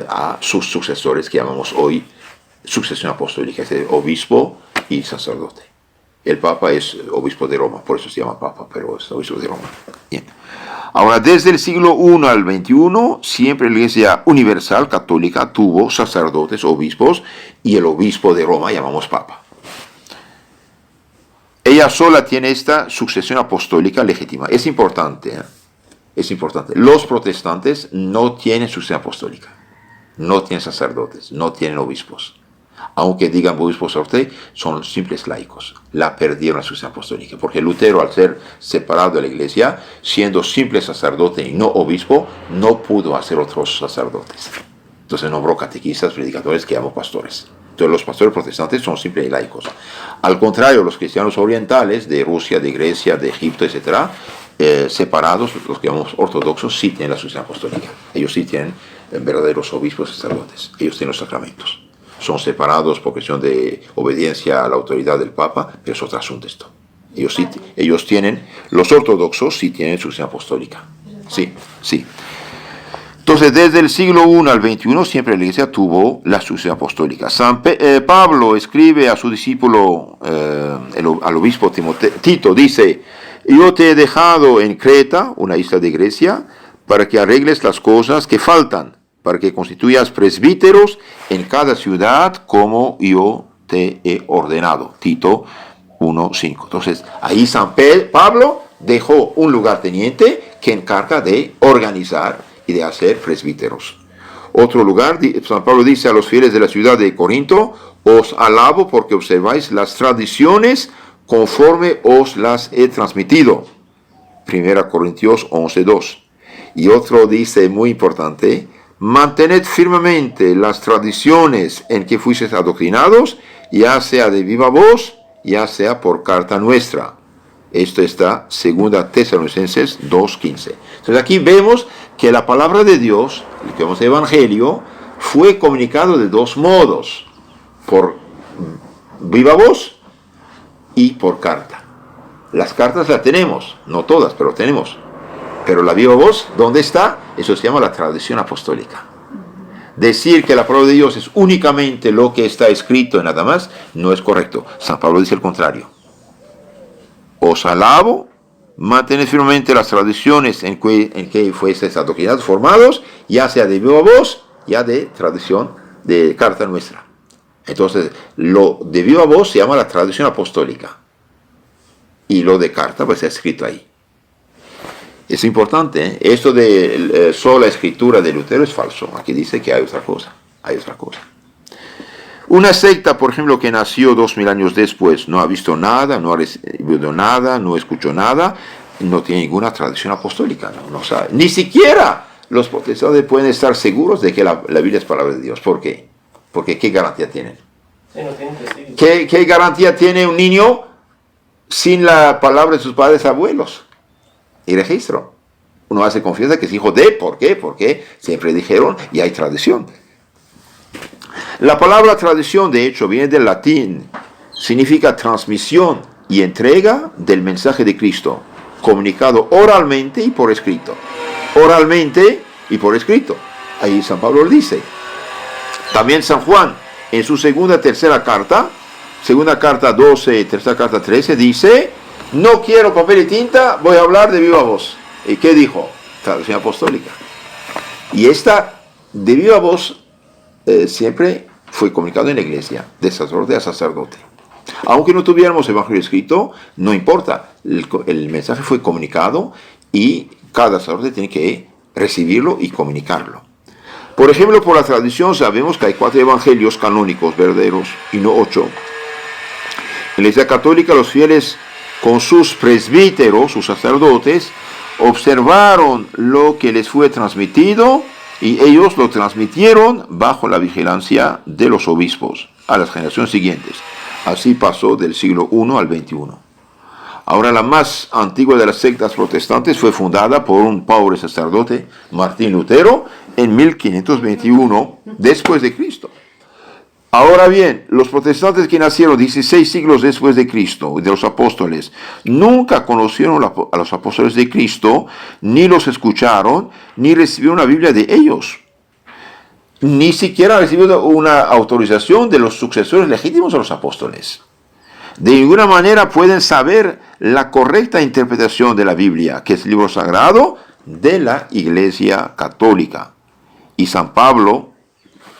a sus sucesores, que llamamos hoy sucesión apostólica, es el obispo y sacerdote. El Papa es obispo de Roma, por eso se llama Papa, pero es obispo de Roma. Bien. Ahora, desde el siglo I al XXI, siempre la Iglesia Universal Católica tuvo sacerdotes, obispos, y el obispo de Roma llamamos Papa. Ella sola tiene esta sucesión apostólica legítima. Es importante, ¿eh? Es importante. Los protestantes no tienen sucesión apostólica, no tienen sacerdotes, no tienen obispos. Aunque digan obispos sacerdotes, son simples laicos. La perdieron la sucesión apostólica, porque Lutero, al ser separado de la iglesia, siendo simple sacerdote y no obispo, no pudo hacer otros sacerdotes. Entonces nombró catequistas, predicadores, que llamó pastores. Entonces los pastores protestantes son simples laicos. Al contrario, los cristianos orientales de Rusia, de Grecia, de Egipto, etc., separados, los que llamamos ortodoxos, sí tienen la sucesión apostólica. Ellos sí tienen verdaderos obispos y sacerdotes. Ellos tienen los sacramentos. Son separados por cuestión de obediencia a la autoridad del Papa, pero es otro asunto esto. Ellos tienen, los ortodoxos sí tienen sucesión apostólica. Sí. Entonces, desde el siglo I al XXI, siempre la Iglesia tuvo la sucesión apostólica. Pablo escribe a su discípulo, al obispo Tito, dice: yo te he dejado en Creta, una isla de Grecia, para que arregles las cosas que faltan, para que constituyas presbíteros en cada ciudad como yo te he ordenado. Tito 1:5. Entonces, ahí Pablo dejó un lugarteniente que encarga de organizar y de hacer presbíteros. Otro lugar, San Pablo dice a los fieles de la ciudad de Corinto, os alabo porque observáis las tradiciones conforme os las he transmitido. 1 Corintios 11:2. Y otro dice, muy importante, mantened firmemente las tradiciones en que fuisteis adoctrinados, ya sea de viva voz, ya sea por carta nuestra. Esto está 2 Tesalonicenses 2:15. Entonces aquí vemos que la palabra de Dios, el que llamamos Evangelio, fue comunicado de dos modos, por viva voz y por carta. Las cartas las tenemos, no todas, pero tenemos. Pero la viva voz, ¿dónde está? Eso se llama la tradición apostólica. Decir que la palabra de Dios es únicamente lo que está escrito y nada más, no es correcto. San Pablo dice el contrario. Os alabo, mantened firmemente las tradiciones en que fueseis adoctrinados, formados, ya sea de viva voz, ya de tradición de carta nuestra. Entonces, lo de viva voz se llama la tradición apostólica. Y lo de carta pues está escrito ahí. Es importante, ¿eh? Esto de sola escritura de Lutero es falso. Aquí dice que hay otra cosa. Una secta, por ejemplo, que nació 2000 años después, no ha visto nada, no ha recibido nada, no escuchó nada, no tiene ninguna tradición apostólica, no sabe. Ni siquiera los protestantes pueden estar seguros de que la Biblia es palabra de Dios. ¿Por qué? Porque ¿qué garantía tienen? ¿Qué garantía tiene un niño sin la palabra de sus padres abuelos? Y registro. Uno hace confianza que es hijo de, ¿por qué? Porque siempre dijeron y hay tradición. La palabra tradición, de hecho, viene del latín. Significa transmisión y entrega del mensaje de Cristo, comunicado oralmente y por escrito. Oralmente y por escrito. Ahí San Pablo lo dice. También San Juan, en su tercera carta 12, tercera carta 13, dice, no quiero papel y tinta, voy a hablar de viva voz. ¿Y qué dijo? Tradición apostólica. Y esta de viva voz siempre fue comunicado en la iglesia, de sacerdote a sacerdote. Aunque no tuviéramos evangelio escrito, no importa, el mensaje fue comunicado y cada sacerdote tiene que recibirlo y comunicarlo. Por ejemplo, por la tradición sabemos que hay 4 evangelios canónicos verdaderos y no 8. En la Iglesia Católica los fieles con sus presbíteros, sus sacerdotes, observaron lo que les fue transmitido y ellos lo transmitieron bajo la vigilancia de los obispos a las generaciones siguientes. Así pasó del siglo I al XXI. Ahora la más antigua de las sectas protestantes fue fundada por un pobre sacerdote, Martín Lutero, en 1521 después de Cristo. Ahora bien, los protestantes que nacieron 16 siglos después de Cristo, de los apóstoles, nunca conocieron a los apóstoles de Cristo, ni los escucharon, ni recibieron la Biblia de ellos. Ni siquiera recibieron una autorización de los sucesores legítimos de los apóstoles. De ninguna manera pueden saber la correcta interpretación de la Biblia, que es el libro sagrado de la Iglesia Católica. Y San Pablo,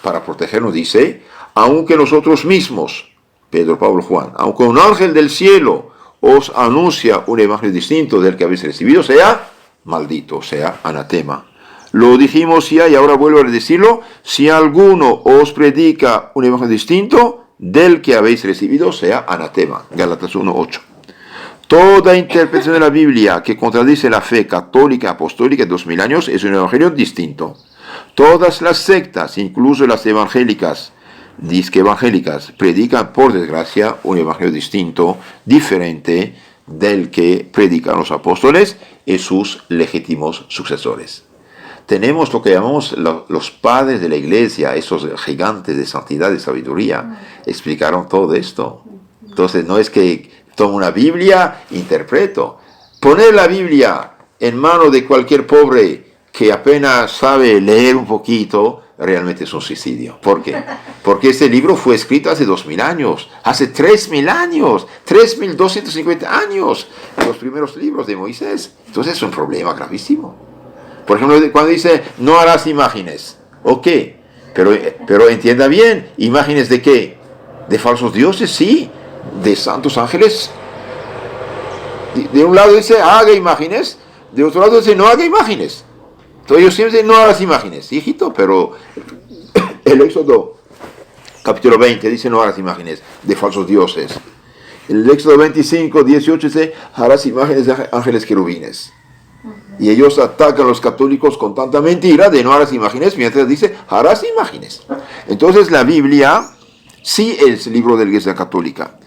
para protegernos, dice, aunque nosotros mismos, Pedro, Pablo, Juan, aunque un ángel del cielo os anuncia un evangelio distinto del que habéis recibido, sea maldito, sea anatema. Lo dijimos ya y ahora vuelvo a decirlo, si alguno os predica un evangelio distinto del que habéis recibido, sea anatema. Gálatas 1:8. Toda interpretación de la Biblia que contradice la fe católica apostólica de 2000 años es un evangelio distinto. Todas las sectas, incluso las evangélicas, disque evangélicas, predican por desgracia un evangelio distinto, diferente del que predican los apóstoles y sus legítimos sucesores. Tenemos lo que llamamos los padres de la iglesia, esos gigantes de santidad y sabiduría, explicaron todo esto. Entonces no es que tomo una Biblia, interpreto. Poner la Biblia en manos de cualquier pobre que apenas sabe leer un poquito, realmente es un suicidio. ¿Por qué? Porque este libro fue escrito hace 2000 años, hace 3000 años, 3250 años, los primeros libros de Moisés. Entonces es un problema gravísimo. Por ejemplo, cuando dice, no harás imágenes. Ok, pero entienda bien, ¿imágenes de qué? ¿De falsos dioses? Sí. ¿De santos ángeles? De un lado dice, haga imágenes, de otro lado dice, no haga imágenes. Entonces ellos siempre dicen, no hagas imágenes, hijito, pero el Éxodo capítulo 20 dice, no hagas imágenes de falsos dioses. El Éxodo 25, 18 dice, harás imágenes de ángeles querubines. Y ellos atacan a los católicos con tanta mentira de no harás imágenes, mientras dice, harás imágenes. Entonces la Biblia sí es el libro de la Iglesia Católica.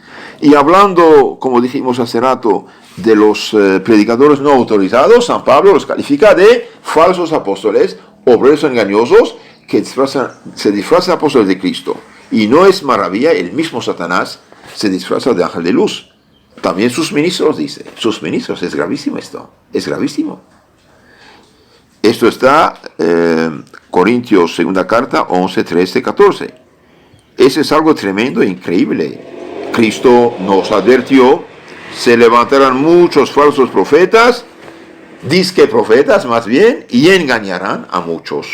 Y hablando, como dijimos hace rato, de los predicadores no autorizados, San Pablo los califica de falsos apóstoles, obreros engañosos, que se disfrazan de apóstoles de Cristo. Y no es maravilla, el mismo Satanás se disfraza de ángel de luz. También sus ministros, dice. Sus ministros, es gravísimo esto. Es gravísimo. Esto está Corintios, segunda carta, 11, 13, 14. Ese es algo tremendo e increíble. Cristo nos advirtió, se levantarán muchos falsos profetas, disque profetas más bien, y engañarán a muchos.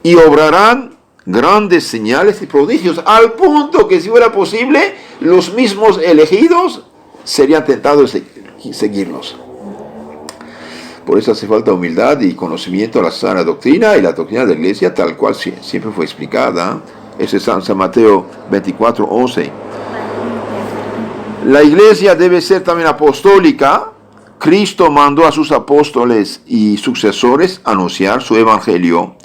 Y obrarán grandes señales y prodigios, al punto que si fuera posible, los mismos elegidos serían tentados de seguirlos. Por eso hace falta humildad y conocimiento a la sana doctrina y la doctrina de la Iglesia, tal cual siempre fue explicada. Ese es San Mateo 24, 11. La Iglesia debe ser también apostólica. Cristo mandó a sus apóstoles y sucesores anunciar su evangelio.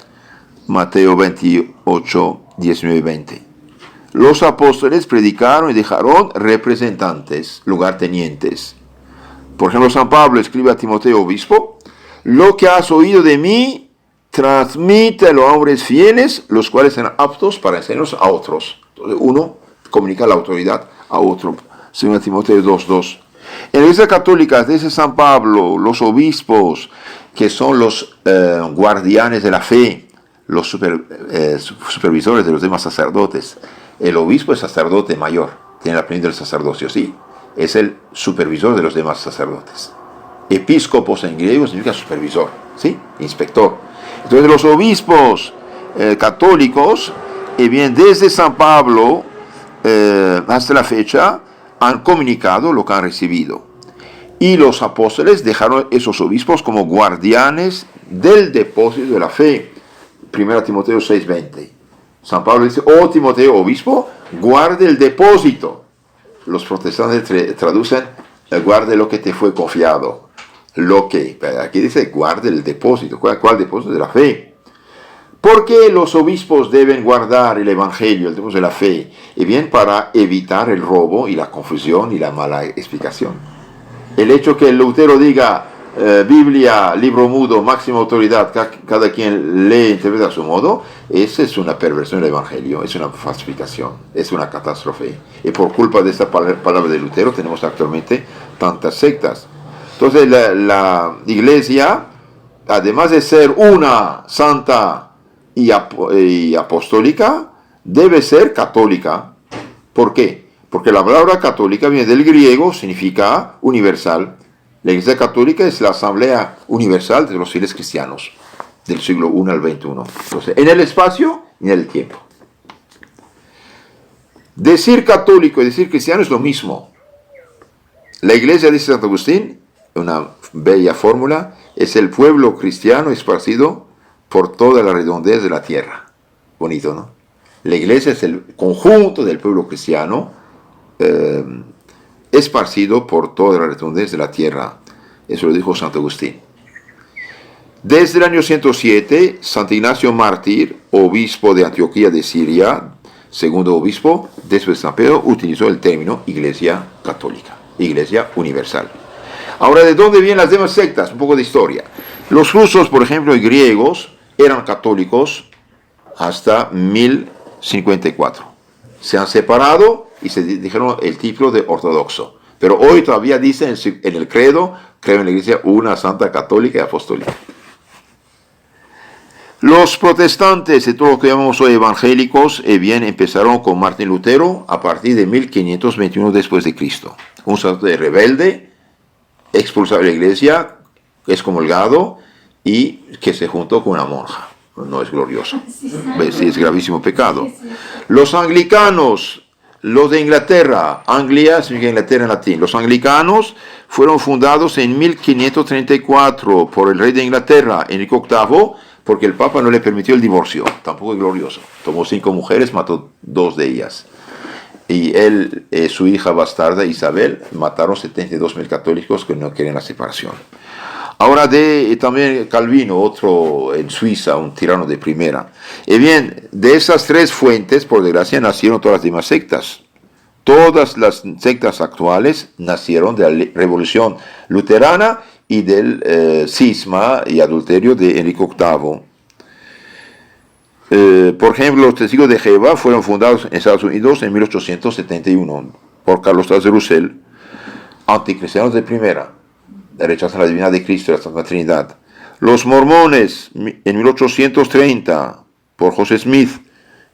Mateo 28, 19 y 20. Los apóstoles predicaron y dejaron representantes, lugartenientes. Por ejemplo, San Pablo escribe a Timoteo, obispo, lo que has oído de mí, transmítelo a hombres fieles, los cuales serán aptos para enseñarlos a otros. Entonces, uno comunica la autoridad a otro. Según Timoteo 2:2. En la Iglesia Católica, desde San Pablo, los obispos, que son los guardianes de la fe, los supervisores de los demás sacerdotes. El obispo es sacerdote mayor, tiene la plenitud del sacerdocio, sí. Es el supervisor de los demás sacerdotes. Episcopos en griego significa supervisor, ¿sí? Inspector. Entonces los obispos católicos, bien, desde San Pablo hasta la fecha, han comunicado lo que han recibido. Y los apóstoles dejaron esos obispos como guardianes del depósito de la fe. 1 Timoteo 6:20. San Pablo dice, oh Timoteo, obispo, guarde el depósito. Los protestantes traducen, guarde lo que te fue confiado. Lo que, aquí dice, guarde el depósito. ¿Cuál depósito? De la fe. ¿Por qué los obispos deben guardar el evangelio, el depósito de la fe? Y bien, para evitar el robo y la confusión y la mala explicación. El hecho que el Lutero diga, Biblia, libro mudo, máxima autoridad, cada quien lee e interpreta a su modo, esa es una perversión del Evangelio, es una falsificación, es una catástrofe. Y por culpa de esta palabra de Lutero tenemos actualmente tantas sectas. Entonces la Iglesia, además de ser una santa y apostólica, debe ser católica. ¿Por qué? Porque la palabra católica viene del griego, significa universal. La Iglesia Católica es la asamblea universal de los fieles cristianos del siglo I al XXI. Entonces, en el espacio y en el tiempo. Decir católico y decir cristiano es lo mismo. La Iglesia, dice Santo Agustín, una bella fórmula, es el pueblo cristiano esparcido por toda la redondez de la tierra. Bonito, ¿no? La Iglesia es el conjunto del pueblo cristiano esparcido por toda la redondez de la tierra. Eso lo dijo Santo Agustín. Desde el año 107, Santo Ignacio Mártir, obispo de Antioquía de Siria, segundo obispo, después de San Pedro, utilizó el término Iglesia Católica, Iglesia Universal. Ahora, ¿de dónde vienen las demás sectas? Un poco de historia. Los rusos, por ejemplo, y griegos, eran católicos hasta 1054. Se han separado y se dijeron el título de ortodoxo. Pero hoy todavía dicen en el credo, creo en la Iglesia una santa católica y apostólica. Los protestantes, de todo lo que llamamos hoy evangélicos, bien, empezaron con Martín Lutero a partir de 1521 después de Cristo. Un sacerdote rebelde, expulsado de la Iglesia, excomulgado y que se juntó con una monja. No es glorioso. Sí, es gravísimo pecado. Los anglicanos los de Inglaterra, Anglia significa Inglaterra en latín, los anglicanos fueron fundados en 1534 por el rey de Inglaterra, Enrique VIII, porque el Papa no le permitió el divorcio, tampoco es glorioso. Tomó 5 mujeres, mató 2 de ellas. Y él, su hija bastarda Isabel, mataron 72.000 católicos que no querían la separación. Ahora también Calvino, otro en Suiza, un tirano de primera. Y bien, de esas 3 fuentes, por desgracia, nacieron todas las demás sectas. Todas las sectas actuales nacieron de la revolución luterana y del cisma y adulterio de Enrique VIII. Por ejemplo, los Testigos de Jehová fueron fundados en Estados Unidos en 1871 por Carlos de Russell, anticristianos de primera, rechazan la divinidad de Cristo y la Santa Trinidad. Los mormones en 1830 por José Smith,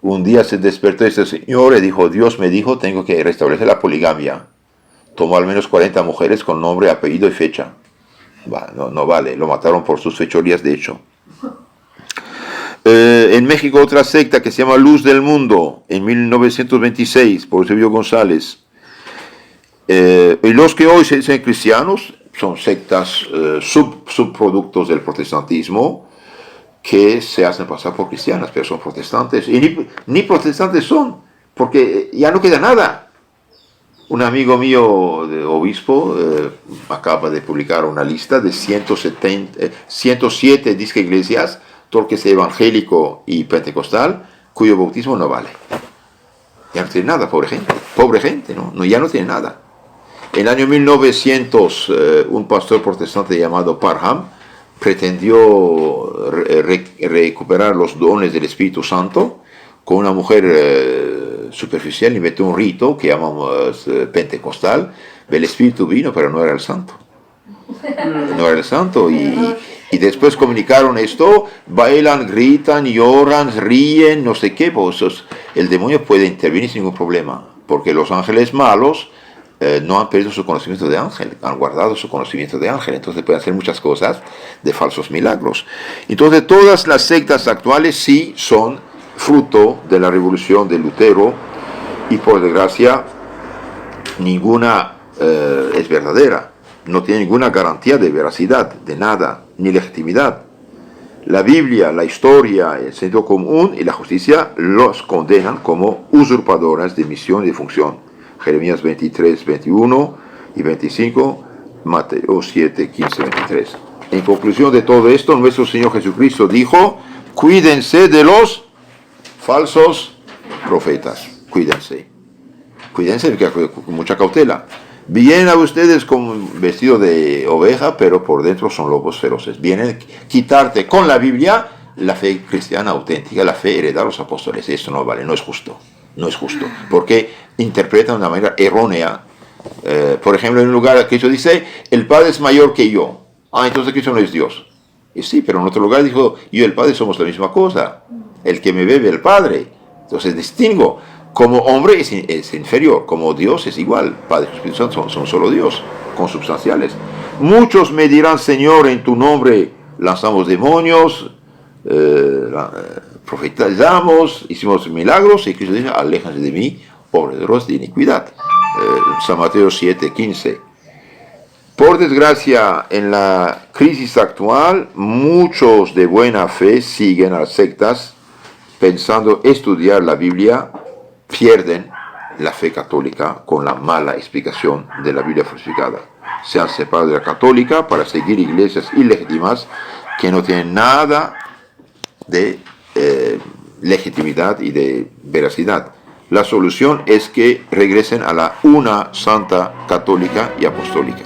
un día se despertó este señor y dijo: Dios me dijo, tengo que restablecer la poligamia. Tomó al menos 40 mujeres con nombre, apellido y fecha. No vale, lo mataron por sus fechorías de hecho. En México otra secta que se llama Luz del Mundo, en 1926, por Eusebio González. Y los que hoy se dicen cristianos son sectas subproductos del protestantismo que se hacen pasar por cristianas, pero son protestantes. Y ni protestantes son, porque ya no queda nada. Un amigo mío, obispo, acaba de publicar una lista de 107 disque iglesias, todo lo que sea evangélico y pentecostal, cuyo bautismo no vale. Ya no tiene nada, pobre gente, ¿no? Ya no tiene nada. En el año 1900, un pastor protestante llamado Parham pretendió recuperar los dones del Espíritu Santo con una mujer superficial, inventó un rito que llamamos pentecostal. El Espíritu vino, pero no era el Santo. No era el Santo. Y después comunicaron esto, bailan, gritan, lloran, ríen, no sé qué. Pues el demonio puede intervenir sin ningún problema, porque los ángeles malos no han perdido su conocimiento de ángel, han guardado su conocimiento de ángel, entonces pueden hacer muchas cosas de falsos milagros. Entonces todas las sectas actuales sí son fruto de la revolución de Lutero, y por desgracia ninguna es verdadera, no tiene ninguna garantía de veracidad, de nada, ni legitimidad. La Biblia, la historia, el sentido común y la justicia los condenan como usurpadoras de misión y de función. Jeremías 23, 21 y 25, Mateo 7, 15, 23. En conclusión de todo esto, nuestro Señor Jesucristo dijo: cuídense de los falsos profetas. Cuídense con mucha cautela. Vienen a ustedes con vestido de oveja, pero por dentro son lobos feroces. Vienen a quitarte con la Biblia la fe cristiana auténtica, la fe heredada a los apóstoles. Esto no vale, no es justo. No es justo, porque interpretan de una manera errónea. Por ejemplo, en un lugar Cristo dice: el Padre es mayor que yo. Entonces Cristo no es Dios. Y sí, pero en otro lugar dijo: yo y el Padre somos la misma cosa. El que me ve ve el Padre. Entonces distingo. Como hombre es inferior, como Dios es igual. Padre y Espíritu Santo son solo Dios, consubstanciales. Muchos me dirán: Señor, en tu nombre lanzamos demonios, profetizamos, hicimos milagros. Y Cristo dice: aléjanse de mí, obreros de iniquidad. San Mateo 7, 15. Por desgracia, en la crisis actual, muchos de buena fe siguen a las sectas pensando estudiar la Biblia. Pierden la fe católica con la mala explicación de la Biblia falsificada. Se han separado de la católica para seguir iglesias ilegítimas que no tienen nada de legitimidad y de veracidad. La solución es que regresen a la una santa católica y apostólica.